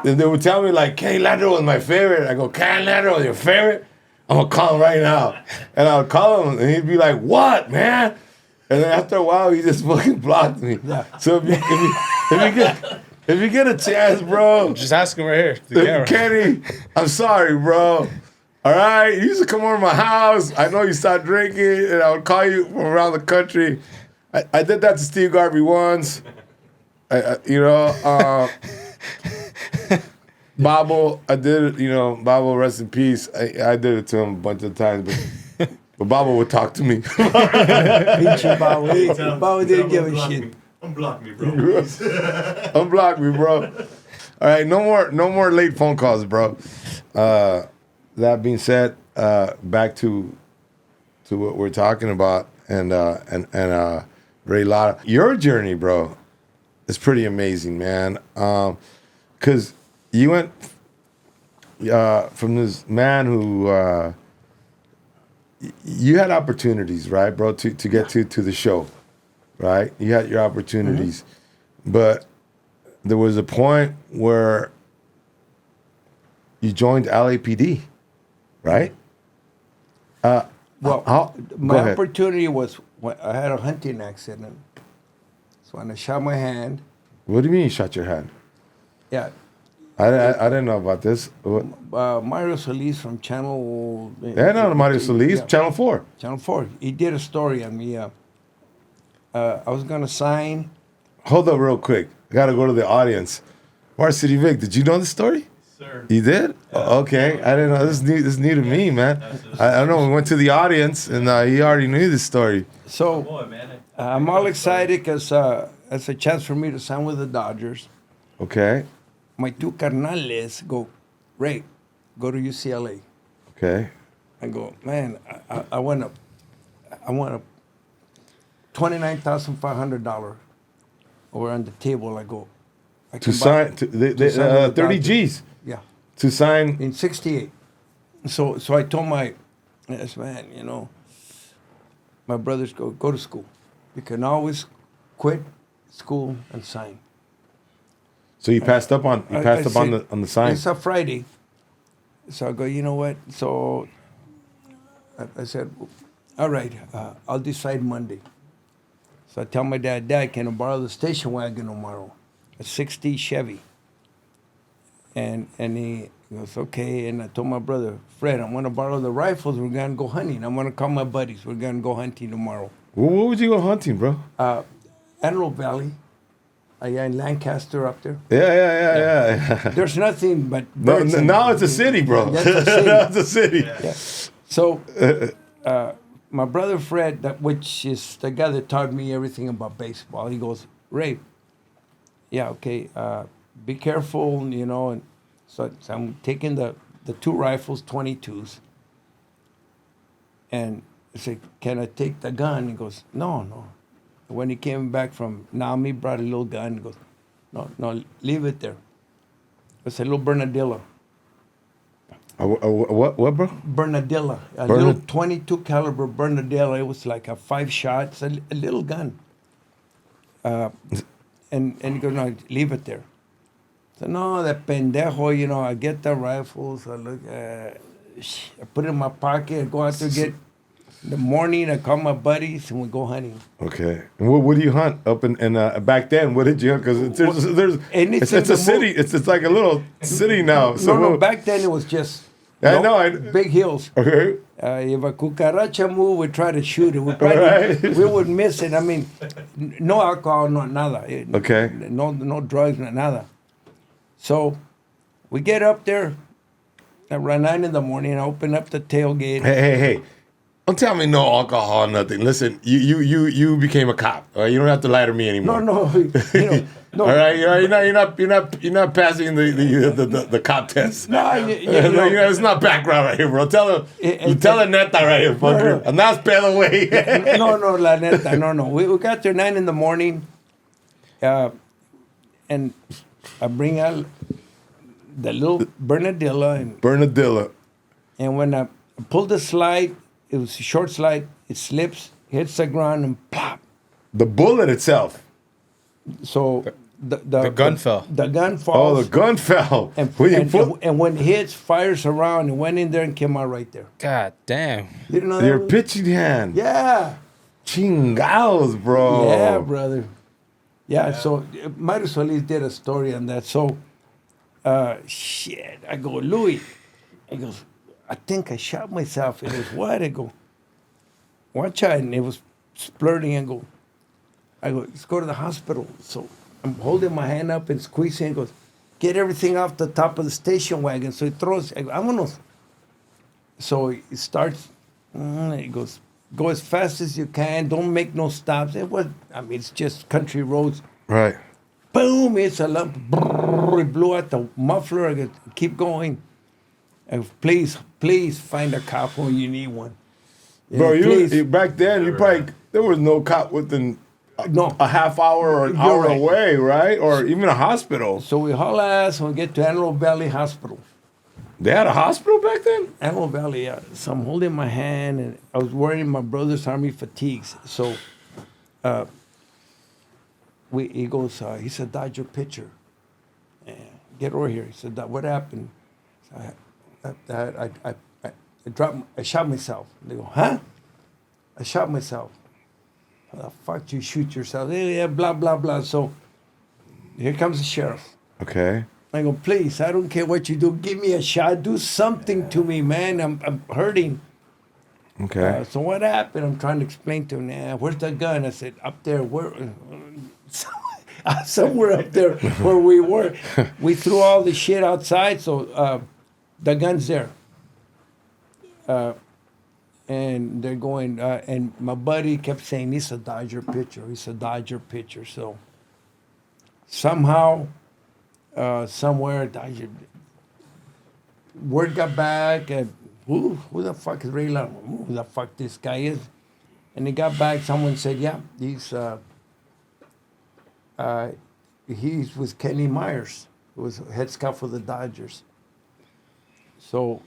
Speaker 1: And they would tell me, like, Kenny Landreau was my favorite. I go, Kenny Landreau was your favorite? I'm going to call him right now. And I would call him, and he'd be like, what, man? And then after a while, he just fucking blocked me.
Speaker 3: Yeah.
Speaker 1: So if you get a chance, bro,
Speaker 2: Just ask him right here. The camera.
Speaker 1: Kenny, I'm sorry, bro. All right, you used to come over to my house. I know you stopped drinking, and I would call you from around the country. I did that to Steve Garvey once. Babo, I did it. Babo, rest in peace. I did it to him a bunch of times, but Babo would talk to me.
Speaker 3: Pinche Babo. Babo didn't give a shit.
Speaker 4: Unblock me, bro.
Speaker 1: Unblock me, bro. All right, no more late phone calls, bro. That being said, back to what we're talking about, and Ray Lara, your journey, bro, is pretty amazing, man. Because you went from this man who you had opportunities, right, bro, to get to the show, right? You had your opportunities, but there was a point where you joined LAPD, right?
Speaker 3: Well,
Speaker 1: go
Speaker 3: my
Speaker 1: ahead.
Speaker 3: opportunity was when I had a hunting accident. So when I shot my hand,
Speaker 1: What do you mean you shot your hand?
Speaker 3: yeah,
Speaker 1: I didn't know about this.
Speaker 3: Mario Solis from Channel.
Speaker 1: Yeah, no, Mario Solis,
Speaker 3: yeah,
Speaker 1: Channel 4.
Speaker 3: Channel 4. He did a story on me. I was gonna sign.
Speaker 1: Hold up real quick. I got to go to the audience. Varsity Vic, did you know this story?
Speaker 4: Sir.
Speaker 1: You did? Okay. I didn't know. This is new to me, man. I don't know. We went to the audience, and he already knew this story.
Speaker 3: So
Speaker 4: Boy, man.
Speaker 3: I'm all excited because it's a chance for me to sign with the Dodgers.
Speaker 1: Okay.
Speaker 3: My two carnales go, Ray, go to UCLA.
Speaker 1: Okay.
Speaker 3: I go, man, I want a $29,500 over on the table. I go, I
Speaker 1: To
Speaker 3: can buy-
Speaker 1: sign,
Speaker 3: to sign with the
Speaker 1: 30
Speaker 3: Dodgers.
Speaker 1: G's.
Speaker 3: Yeah,
Speaker 1: To sign.
Speaker 3: in '68. So I told yes, man, my brothers go to school. You can always quit school and sign.
Speaker 1: So you passed up on
Speaker 3: I
Speaker 1: on
Speaker 3: said,
Speaker 1: the sign.
Speaker 3: It's a Friday. So I go, you know what? So I said, all right, I'll decide Monday. So I tell my dad, can I borrow the station wagon tomorrow? A 60 Chevy. And he goes, okay. And I told my brother, Fred, I'm going to borrow the rifles. We're going to go hunting. I'm going to call my buddies. We're going to go hunting tomorrow.
Speaker 1: What would you go hunting, bro?
Speaker 3: Antelope Valley, allá in Lancaster up there.
Speaker 1: Yeah.
Speaker 3: There's nothing but
Speaker 1: No,
Speaker 3: birds and-
Speaker 1: now it's a city, bro.
Speaker 3: That's a city.
Speaker 1: Now it's a city.
Speaker 3: Yeah. So, my brother Fred, which is the guy that taught me everything about baseball, he goes, Ray, yeah, okay, be careful, And so I'm taking the two rifles, 22s, and I said, can I take the gun? He goes, no. When he came back from NAMI, brought a little gun. He goes, no, leave it there. It's a little Bernadilla.
Speaker 1: What, bro?
Speaker 3: Bernadilla, a little 22 caliber Bernadilla. It was like a 5-shot. It's a little gun. And he goes, no, leave it there. So no, that pendejo, I get the rifles. I look, I put it in my pocket. I go out there get. In the morning, I call my buddies and we go hunting.
Speaker 1: Okay. And what do you hunt up in back then? What did you hunt? Because it's a city. It's like a little city now. So
Speaker 3: No, back then it was just
Speaker 1: I know.
Speaker 3: big hills.
Speaker 1: Okay.
Speaker 3: If a cucaracha move, we try to shoot it. We would miss it. I mean, no alcohol, no nada.
Speaker 1: Okay.
Speaker 3: No drugs, no nada. So we get up there around 9 in the morning. I open up the tailgate.
Speaker 1: Hey. Don't tell me no alcohol, nothing. Listen, you became a cop. All right? You don't have to lie to me anymore.
Speaker 3: No.
Speaker 1: All right, you're not passing the cop test.
Speaker 3: No,
Speaker 1: It's not background right here, bro. Tell the neta right here, fucker. And that's pedo way.
Speaker 3: no, la neta, no. We got there 9 in the morning, and I bring out the little Bernadilla, and when I pull the slide, it was a short slide. It slips, hits the ground, and pop.
Speaker 1: The bullet itself.
Speaker 3: So
Speaker 2: the gun fell.
Speaker 3: The gun falls.
Speaker 1: Oh, the gun fell.
Speaker 3: And when it hits, fires around, and went in there and came out right there.
Speaker 2: God damn.
Speaker 3: You didn't know that?
Speaker 1: Your pitching hand.
Speaker 3: Yeah.
Speaker 1: Chingados, bro.
Speaker 3: Yeah, brother. Yeah, so Mario Solis did a story on that. So, shit, I go, Louis. He goes, I think I shot myself. He goes, what? I go, watch out. And it was splurting. I go, let's go to the hospital. So I'm holding my hand up and squeezing. He goes, get everything off the top of the station wagon. So he throws, I go, vámonos. So he starts, he goes, go as fast as you can. Don't make no stops. It's just country roads.
Speaker 1: Right.
Speaker 3: Boom, it's a lump. Brrr, it blew out the muffler. I go, keep going. I go, please find a cop when you need one.
Speaker 1: Bro,
Speaker 3: please.
Speaker 1: you back then, there was no cop within a half hour or an hour away, right? Or even a hospital.
Speaker 3: So we haul ass and we get to Antelope Valley Hospital.
Speaker 1: They had a hospital back then?
Speaker 3: Antelope Valley, yeah. So I'm holding my hand, and I was wearing my brother's Army fatigues. So he goes, he's a Dodger pitcher. Get over here. He said, what happened? I shot myself. They go, huh? I shot myself. How the fuck you shoot yourself? Yeah, blah, blah, blah. So here comes the sheriff.
Speaker 1: Okay.
Speaker 3: I go, please, I don't care what you do. Give me a shot. Do something to me, man. I'm hurting.
Speaker 1: Okay.
Speaker 3: So what happened? I'm trying to explain to him, where's the gun? I said, up there. Where? Somewhere up there where we were. We threw all the shit outside, so the gun's there. And they're going, and my buddy kept saying, he's a Dodger pitcher. He's a Dodger pitcher. So somehow, somewhere, Dodger, word got back, and who the fuck is Ray Lara? Who the fuck this guy is? And he got back, someone said, yeah, he's with Kenny Myers, who was head scout for the Dodgers. So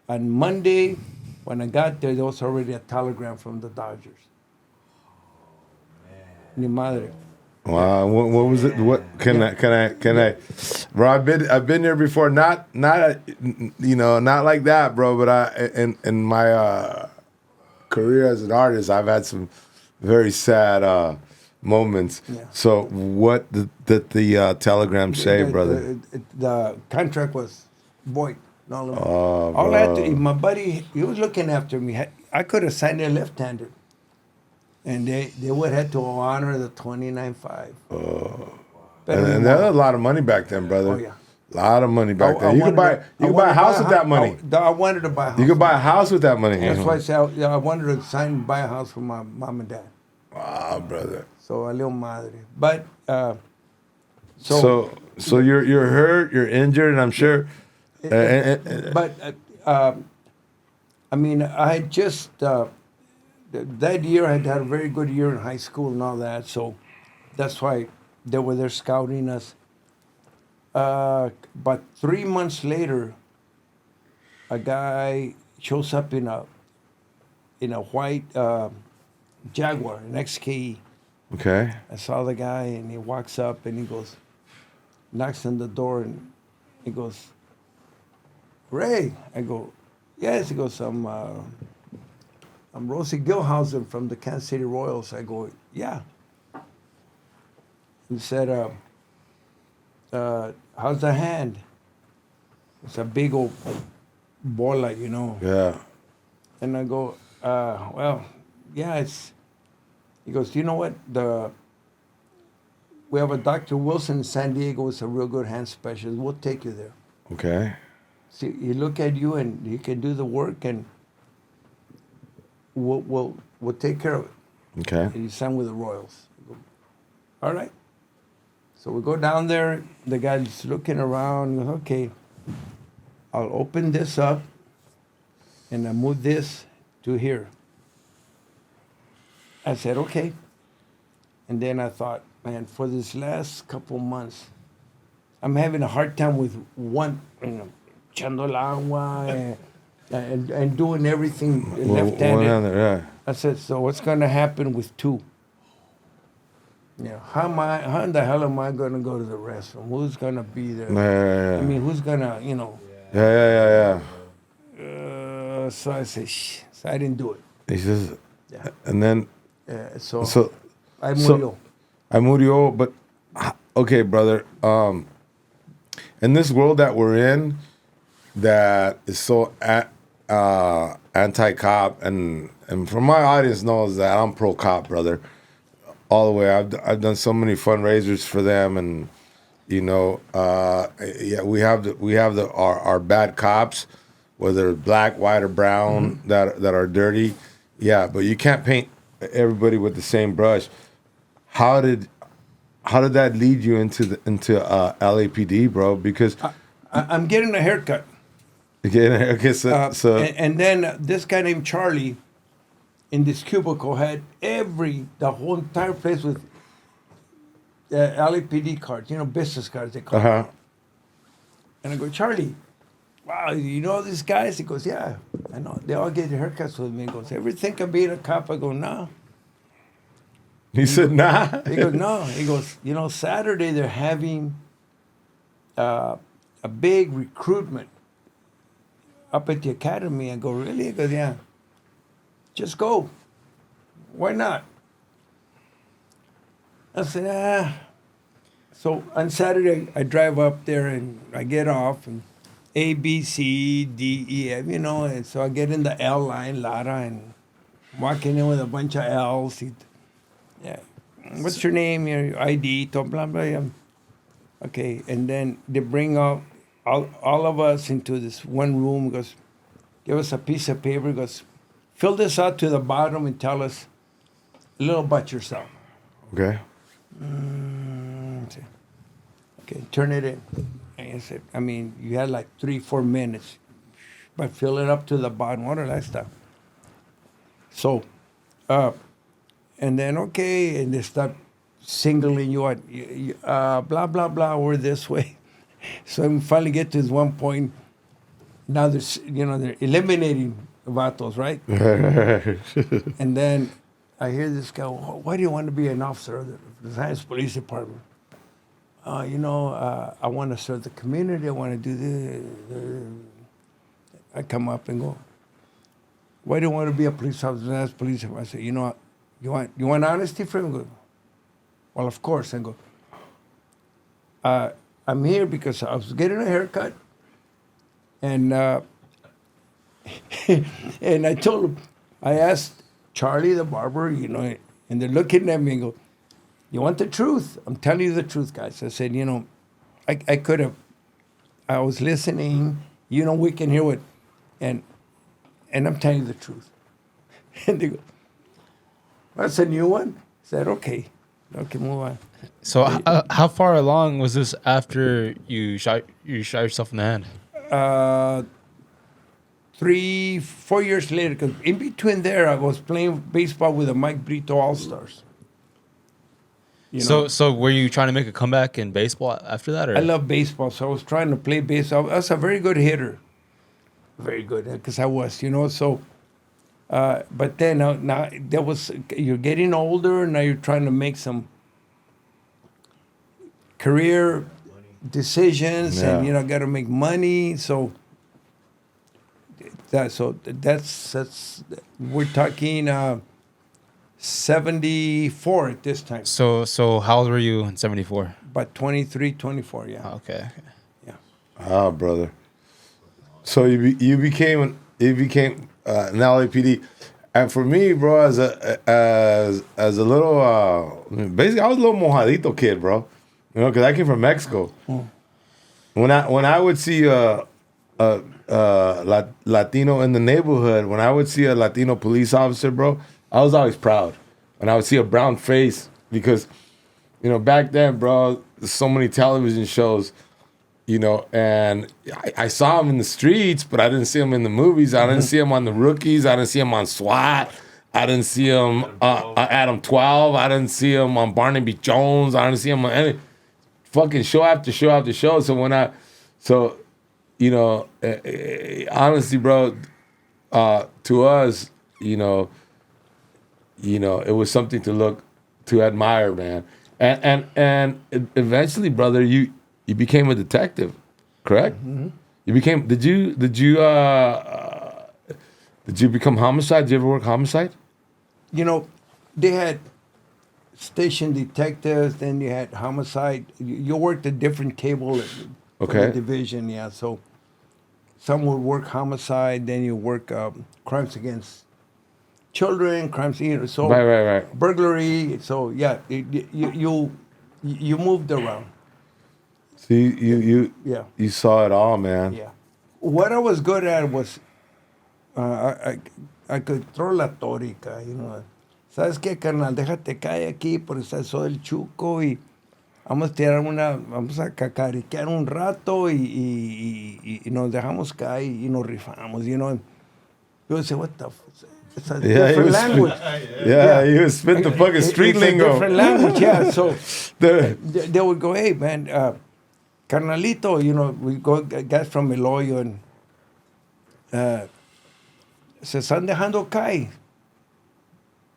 Speaker 3: on Monday, when I got there was already a telegram from the Dodgers. Ni madre.
Speaker 1: Wow, what was it? What can I? Bro, I've been there before. Not like that, bro. But in my career as an artist, I've had some very sad moments. Yeah. So what did the telegram say, brother?
Speaker 3: The contract was void. All I had to, my buddy, he was looking after me. I could have signed it left-handed. And they would have to honor the 29.5.
Speaker 1: And that was a lot of money back then, brother.
Speaker 3: Oh, yeah.
Speaker 1: A lot of money back then. You could buy a house with that money.
Speaker 3: I wanted to buy a house.
Speaker 1: You could buy a house with that money.
Speaker 3: That's why I said I wanted to sign and buy a house for my mom and dad.
Speaker 1: Wow, brother.
Speaker 3: So a little madre. But,
Speaker 1: So you're hurt, you're injured, and I'm sure...
Speaker 3: I had just that year I had a very good year in high school and all that, so that's why they were there scouting us. But 3 months later, a guy shows up in a white Jaguar, an XKE.
Speaker 1: Okay.
Speaker 3: I saw the guy, and he walks up and he goes, knocks on the door, and he goes, Ray. I go, yes. He goes, I'm Rosie Gilhausen from the Kansas City Royals. I go, yeah. He said, how's the hand? It's a big old bola,
Speaker 1: Yeah.
Speaker 3: And I go, well, yeah, it's... He goes, you know what? We have a Dr. Wilson in San Diego. Is a real good hand specialist. We'll take you there.
Speaker 1: Okay.
Speaker 3: See, he look at you and he can do the work, and we'll take care of it.
Speaker 1: Okay.
Speaker 3: And you sign with the Royals. Go, all right. So we go down there. The guy's looking around. Okay, I'll open this up, and I move this to here. I said, okay. And then I thought, man, for this last couple months, I'm having a hard time with one, echando el agua and doing everything left-handed.
Speaker 1: Yeah.
Speaker 3: I said, so what's going to happen with two? How in the hell am I going to go to the restroom? Who's going to be there?
Speaker 1: Yeah.
Speaker 3: I mean, who's going to,
Speaker 1: Yeah.
Speaker 3: So I said, so I didn't do it.
Speaker 1: He says,
Speaker 3: Yeah.
Speaker 1: and then
Speaker 3: So I murió.
Speaker 1: I murió, but okay, brother. In this world that we're in, that is so anti-cop, and from my audience knows that I'm pro-cop, brother, all the way. I've done so many fundraisers for them, and yeah, we have our bad cops, whether it's black, white, or brown, that are dirty. Yeah, but you can't paint everybody with the same brush. How did that lead you into LAPD, bro? Because
Speaker 3: I'm getting a haircut.
Speaker 1: okay, so
Speaker 3: and then this guy named Charlie in this cubicle had the whole entire place with LAPD cards, business cards they call them. And I go, Charlie, wow, you know these guys? He goes, yeah, I know. They all get their haircuts with me. He goes, ever think of being a cop? I go, no.
Speaker 1: He said, nah.
Speaker 3: He goes, no. He goes, Saturday they're having a big recruitment up at the academy. I go, really? He goes, yeah. Just go. Why not? I said, So on Saturday, I drive up there and I get off and A, B, C, D, E, F, and so I get in the L line, Lara, and walking in with a bunch of L's. Yeah. What's your name? Your ID? Blah, blah, blah. Okay. And then they bring out all of us into this one room. Goes, give us a piece of paper. Goes, fill this out to the bottom and tell us a little about yourself.
Speaker 1: Okay.
Speaker 3: Okay, turn it in. And I said, you had like 3-4 minutes, but fill it up to the bottom, all of that stuff. So, and then, okay, and they start singling you out, blah, blah, blah, we're this way. So we finally get to this one point. Now they're eliminating vatos, right? And then I hear this guy, why do you want to be an officer of the Science Police Department? I want to serve the community. I want to do this. I come up and go, why do you want to be a police officer? I say, you want honesty from him? Go, well, of course. I go, I'm here because I was getting a haircut, and and I told him, I asked Charlie the barber, and they're looking at me and go, you want the truth? I'm telling you the truth, guys. I said, I could have, I was listening, we can hear what, and I'm telling you the truth. And they go, that's a new one? I said, okay, move on.
Speaker 2: So how far along was this after you shot yourself in the hand?
Speaker 3: 3-4 years later, because in between there, I was playing baseball with the Mike Brito All-Stars.
Speaker 2: So were you trying to make a comeback in baseball after that? Or?
Speaker 3: I love baseball, so I was trying to play baseball. I was a very good hitter. Very good, because I was, so... but then now you're getting older, now you're trying to make some career decisions, and got to make money. So that's we're talking 74 at this time.
Speaker 2: So how old were you in 74?
Speaker 3: About 23, 24, yeah.
Speaker 2: Oh, okay.
Speaker 3: Yeah.
Speaker 1: Ah, brother. So you became an LAPD, and for me, bro, as a little basically, I was a little mojadito kid, bro. Because I came from Mexico. Mm. When I would see a Latino in the neighborhood, when I would see a Latino police officer, bro, I was always proud. And I would see a brown face because, back then, bro, there's so many television shows, and I saw him in the streets, but I didn't see him in the movies. I didn't see him on The Rookies. I didn't see him on SWAT. I didn't see him Adam 12. I didn't see him on Barnaby Jones. I didn't see him on any fucking show after show after show. So honestly, bro, to us, it was something to admire, man. And eventually, brother, you became a detective, correct? Mm-hmm. You became. Did you become homicide? Did you ever work homicide?
Speaker 3: they had station detectives, then you had homicide. You worked a different table for the
Speaker 1: Okay.
Speaker 3: division, yeah. So some would work homicide, then you work crimes against children, crimes, so
Speaker 1: Right.
Speaker 3: burglary. So yeah, you moved around.
Speaker 1: So
Speaker 3: Yeah.
Speaker 1: you saw it all, man.
Speaker 3: Yeah. What I was good at was I could throw la tórica, ¿Sabes qué, carnal? Déjate caer aquí porque soy el chuco y vamos a cacariquear un rato y nos dejamos caer y nos rifamos, People say, what the it's a different language.
Speaker 1: Yeah, you spit the fucking street
Speaker 3: It's
Speaker 1: lingo.
Speaker 3: a different language, yeah. So
Speaker 1: The-
Speaker 3: they would go, hey, man, carnalito, we go, guys from Meloyo, and se están dejando caer.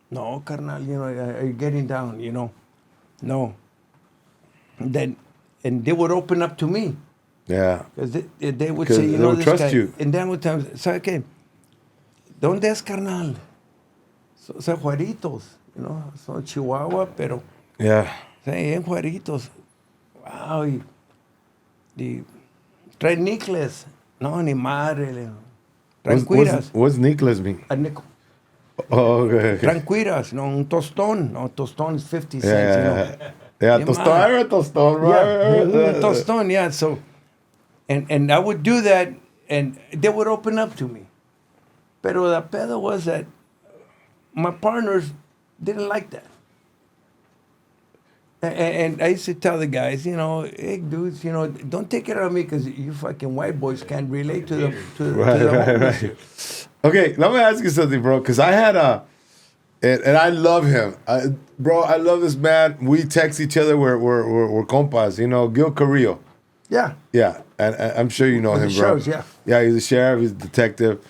Speaker 3: No, carnal, are you getting down, No. And they would open up to me.
Speaker 1: yeah.
Speaker 3: Because they would
Speaker 1: 'Cause
Speaker 3: say,
Speaker 1: they would
Speaker 3: this
Speaker 1: trust
Speaker 3: guy.
Speaker 1: you.
Speaker 3: And then would tell me, ¿sabe qué? ¿Dónde es, carnal? Son Juaritos, son Chihuahua, pero
Speaker 1: Yeah.
Speaker 3: en Juaritos. Wow. Y trae nicles. No, ni madre. Tranquilas.
Speaker 1: What's Nicholas mean?
Speaker 3: A nickel.
Speaker 1: Oh, okay.
Speaker 3: Tranquilas, no, un tostón. No, tostón is 50 cents,
Speaker 1: Yeah,
Speaker 3: Ni
Speaker 1: tostón,
Speaker 3: madre.
Speaker 1: I heard tostón,
Speaker 3: Yeah,
Speaker 1: right?
Speaker 3: un tostón, yeah. So, and I would do that, and they would open up to me. Pero the pedo was that my partners didn't like that. And I used to tell the guys, hey, dudes, don't take it on me because you fucking white boys can't relate to the homeless.
Speaker 1: Right. Okay, let me ask you something, bro, because I had and I love him. Bro, I love this man. We text each other. We're compas, Gil Carrillo.
Speaker 3: Yeah.
Speaker 1: Yeah, and I'm sure you know
Speaker 3: On the
Speaker 1: him, bro.
Speaker 3: shows, yeah.
Speaker 1: Yeah, he's a sheriff, he's a detective.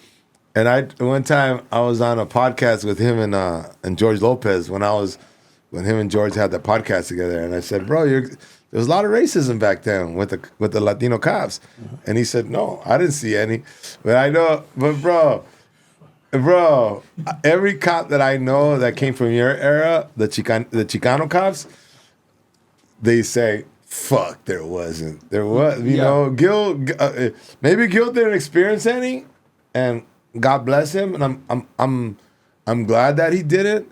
Speaker 1: And one time I was on a podcast with him and George Lopez when him and George had the podcast together, and I said, bro, there was a lot of racism back then with the Latino cops, and he said, no, I didn't see any, but I know, but bro, every cop that I know that came from your era, the Chicano cops, they say, fuck, there wasn't, Gil, maybe Gil didn't experience any, and God bless him, and I'm glad that he didn't.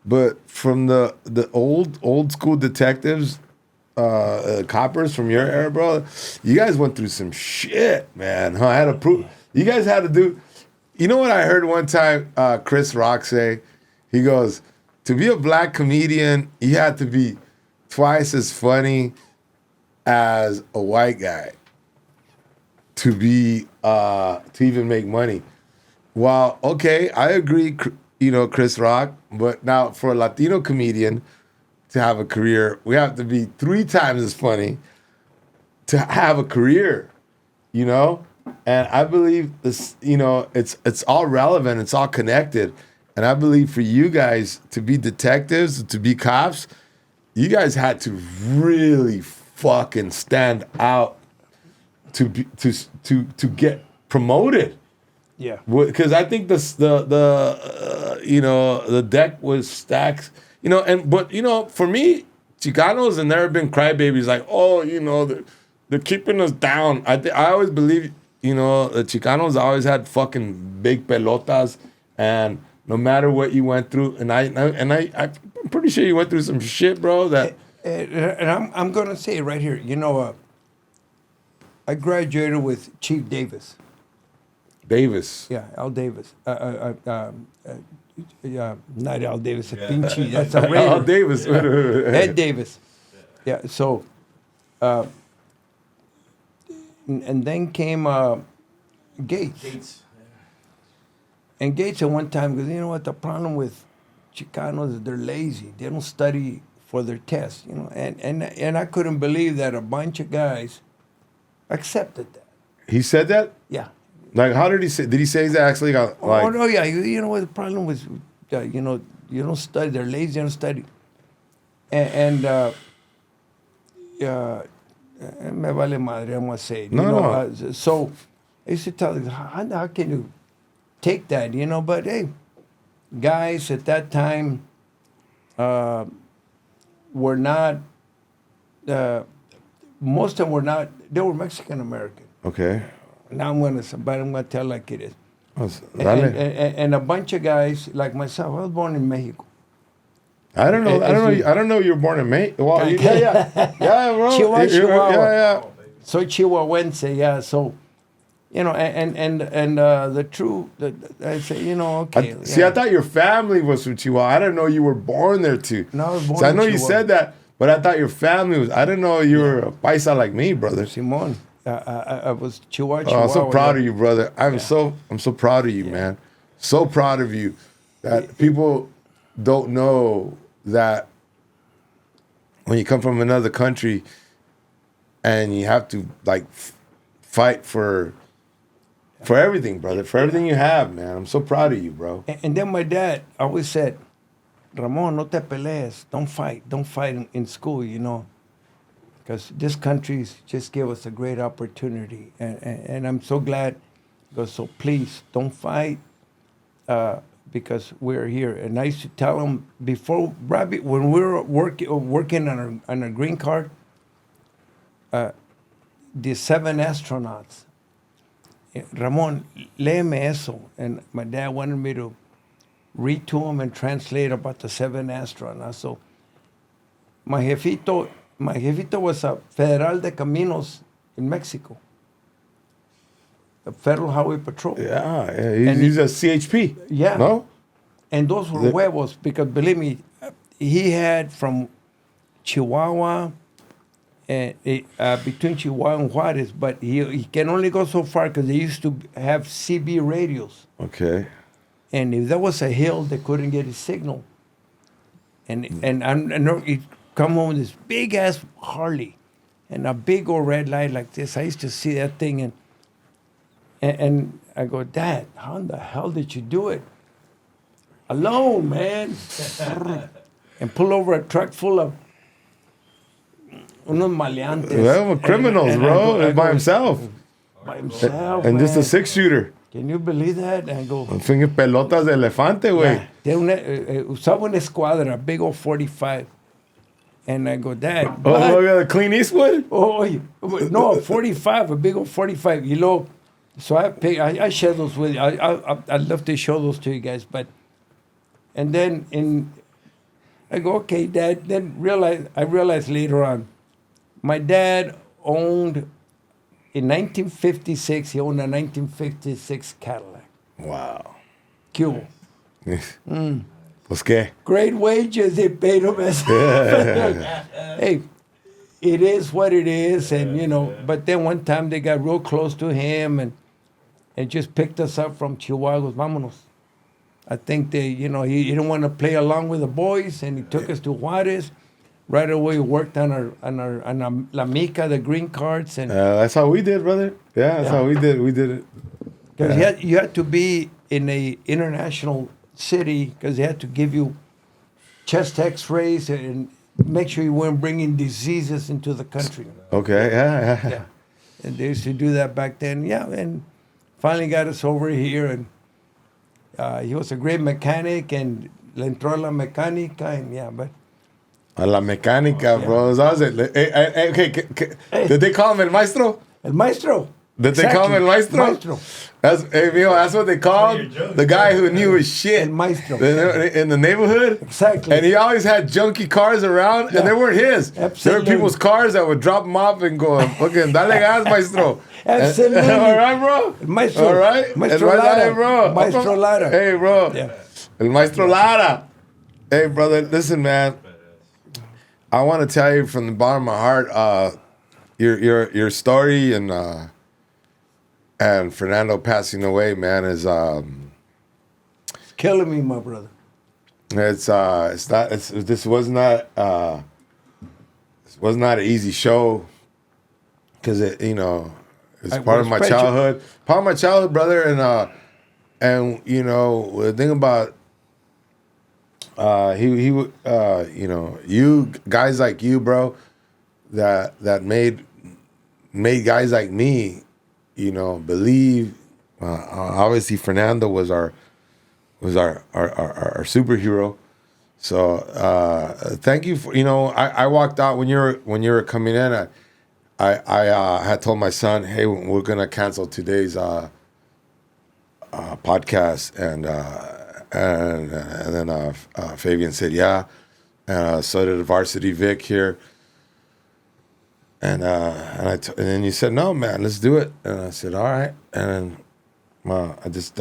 Speaker 1: But from the old school detectives, coppers from your era, bro, you guys went through some shit, man. Huh? I had to prove. You guys had to do. You know what I heard one time? Chris Rock say, he goes, to be a black comedian, you had to be twice as funny as a white guy to be to even make money. Well, okay, I agree. Chris Rock, but now for a Latino comedian to have a career, we have to be 3 times as funny to have a career, And I believe this, it's all relevant, it's all connected. And I believe for you guys to be detectives, to be cops, you guys had to really fucking stand out to get promoted.
Speaker 3: Yeah.
Speaker 1: Because I think the deck was stacked, but for me, Chicanos have never been crybabies like, they're keeping us down. I always believe, the Chicanos always had fucking big pelotas, and no matter what you went through, and I'm pretty sure you went through some shit, bro.
Speaker 3: And I'm gonna say it right here. I graduated with Chief Davis.
Speaker 1: Davis.
Speaker 3: Yeah, Al Davis. Not Al Davis. Pinchi. That's a Raider.
Speaker 1: Al Davis.
Speaker 3: Ed Davis. Yeah. So, and then came Gates. And Gates at one time goes, you know what? The problem with Chicanos is they're lazy. They don't study for their tests. And I couldn't believe that a bunch of guys accepted that.
Speaker 1: He said that?
Speaker 3: Yeah.
Speaker 1: Like, how did he say? Did he say he's actually got like?
Speaker 3: Oh no, yeah. You know what the problem was? You don't study. They're lazy. They don't study. And me vale madre. I'm gonna say.
Speaker 1: No.
Speaker 3: So I used to tell them, how can you take that? But hey, guys at that time, were not. Most of them were not. They were Mexican American.
Speaker 1: Okay.
Speaker 3: Now I'm gonna tell like it is.
Speaker 1: Dale.
Speaker 3: And a bunch of guys like myself. I was born in Mexico.
Speaker 1: I don't know. I don't know. You were born in Mexico. Well, yeah, bro.
Speaker 3: Chihuahua.
Speaker 1: Yeah.
Speaker 3: So Chihuahuense, yeah. So, and the true, I say, okay.
Speaker 1: See, I thought your family was from Chihuahua. I didn't know you were born there too.
Speaker 3: No, I was born
Speaker 1: So I
Speaker 3: in
Speaker 1: know you
Speaker 3: Chihuahua.
Speaker 1: said that, but I thought your family was. I didn't know you were a paisa like me, brother.
Speaker 3: Simon, I was Chihuahua.
Speaker 1: Oh, I'm so proud of you, brother. I'm so proud of you, man. So proud of you. That people don't know that when you come from another country and you have to like fight for everything, brother, for everything you have, man. I'm so proud of you, bro.
Speaker 3: And then my dad always said, Ramon, no te pelees. Don't fight in school, because this country just gave us a great opportunity. And I'm so glad. He goes, so please, don't fight because we're here. And I used to tell him before, Robbie, when we were working on our green card, the 7 astronauts, Ramon, léeme eso. And my dad wanted me to read to him and translate about the 7 astronauts. So my jefito was a Federal de Caminos in Mexico, the Federal Highway Patrol.
Speaker 1: Yeah. He's a CHP.
Speaker 3: Yeah.
Speaker 1: No?
Speaker 3: And those were huevos, because believe me, he had from Chihuahua, between Chihuahua and Juarez, but he can only go so far because they used to have CB radios.
Speaker 1: Okay.
Speaker 3: And if there was a hill, they couldn't get his signal. And he'd come home with this big ass Harley and a big old red light like this. I used to see that thing, and I go, Dad, how in the hell did you do it? Alone, man. And pull over a truck full of unos maleantes.
Speaker 1: Well, criminals, bro. By himself.
Speaker 3: By himself,
Speaker 1: And
Speaker 3: man.
Speaker 1: just a 6-shooter.
Speaker 3: Can you believe that? And I go,
Speaker 1: Finger pelotas de elefante, güey.
Speaker 3: Usaba una escuadra, a big old 45. And I go, Dad.
Speaker 1: Oh, yeah, the Clean Eastwood?
Speaker 3: No, 45, a big old 45. So I share those with you. I'd love to show those to you guys. And then I go, okay, Dad. Then I realized later on, my dad owned, in 1956, he owned a 1956 Cadillac.
Speaker 1: Wow.
Speaker 3: Cubo.
Speaker 1: Pues qué?
Speaker 3: Great wages they paid him. Hey, it is what it is, and but then one time they got real close to him and just picked us up from Chihuahua. Vámonos. I think he didn't want to play along with the boys, and he took us to Juarez. Right away, we worked on our La Mica, the green cards, and
Speaker 1: that's how we did, brother. Yeah, that's how we did. We did it.
Speaker 3: Because you had to be in a international city, because they had to give you chest X-rays and make sure you weren't bringing diseases into the country.
Speaker 1: Okay, yeah.
Speaker 3: And they used to do that back then. Yeah, and finally got us over here, and he was a great mechanic, and le entró a la mecánica, and but.
Speaker 1: A la mecánica, bro. That was it. Hey. Did they call him El Maestro?
Speaker 3: El Maestro.
Speaker 1: Did they call him El Maestro?
Speaker 3: Maestro.
Speaker 1: That's what they called the guy who knew his shit.
Speaker 3: El Maestro.
Speaker 1: In the neighborhood.
Speaker 3: Exactly.
Speaker 1: And he always had junky cars around, and they weren't his.
Speaker 3: Absolutely.
Speaker 1: They were people's cars that would drop them off and go, fucking, dale gas, Maestro.
Speaker 3: Absolutely.
Speaker 1: All right, bro?
Speaker 3: El Maestro.
Speaker 1: All right?
Speaker 3: Maestro Lara.
Speaker 1: Bro.
Speaker 3: Maestro Lara.
Speaker 1: Hey, bro.
Speaker 3: Yeah.
Speaker 1: El Maestro Lara. Hey, brother, listen, man. I want to tell you from the bottom of my heart, your story and Fernando passing away, man, is
Speaker 3: It's killing me, my brother.
Speaker 1: this was not an easy show, because it's part of my childhood, brother, and the thing about you guys like you, bro, that made guys like me, believe. Obviously, Fernando was our superhero, So thank you for I walked out when you were coming in. I had told my son, hey, we're gonna cancel today's podcast, and then Fabian said yeah, and so did Varsity Vic here. And then you said, no, man, let's do it. And I said, all right. And then I just,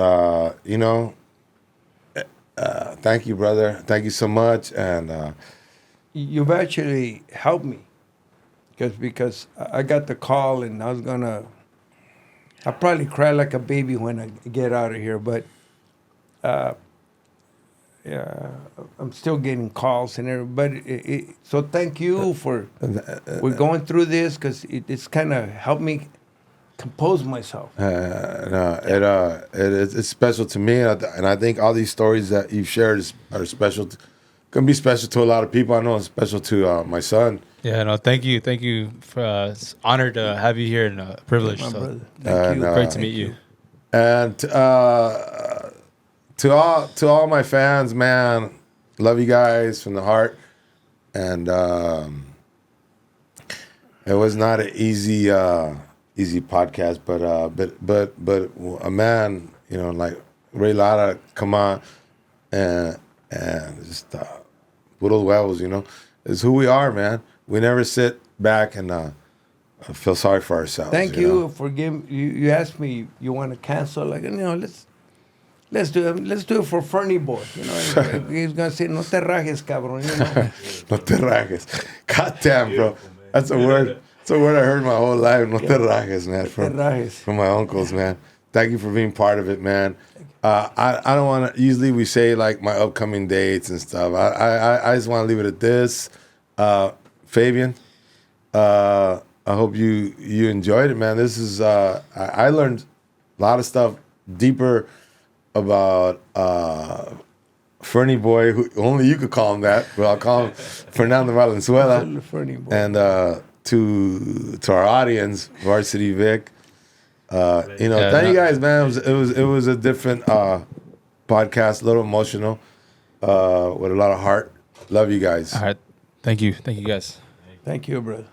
Speaker 1: thank you, brother. Thank you so much. And
Speaker 3: You've actually helped me because I got the call and I'll probably cry like a baby when I get out of here. But yeah, I'm still getting calls and everybody. So thank you for we're going through this because it's kind of helped me compose myself.
Speaker 1: It's special to me, and I think all these stories that you've shared are special. Gonna be special to a lot of people. I know it's special to my son.
Speaker 2: Yeah, no, thank you. For it's honored to have you here and a privilege.
Speaker 3: My
Speaker 2: So
Speaker 3: brother. Thank you.
Speaker 2: great to meet you.
Speaker 1: And to all my fans, man, love you guys from the heart. And it was not an easy podcast, but a man, like Ray Lara, come on, and just puros huevos, is who we are, man. We never sit back and feel sorry for ourselves.
Speaker 3: Thank you for giving. You asked me you want to cancel, let's do it for Fernie Boy. He's gonna say no te rajes, cabrón.
Speaker 1: No te rajes. God damn, bro. That's a word. It's a word I heard my whole life. No te rajes, man. From my uncles, man. Thank you for being part of it, man. I don't want to. Usually we say like my upcoming dates and stuff. I just want to leave it at this. Fabian, I hope you enjoyed it, man. This is I learned a lot of stuff deeper about Fernie Boy, who only you could call him that, but I'll call him Fernando Valenzuela. And to our audience, Varsity Vic. Thank you guys, man. It was a different podcast, a little emotional, with a lot of heart. Love you guys.
Speaker 2: All right. Thank you guys.
Speaker 3: Thank you, brother.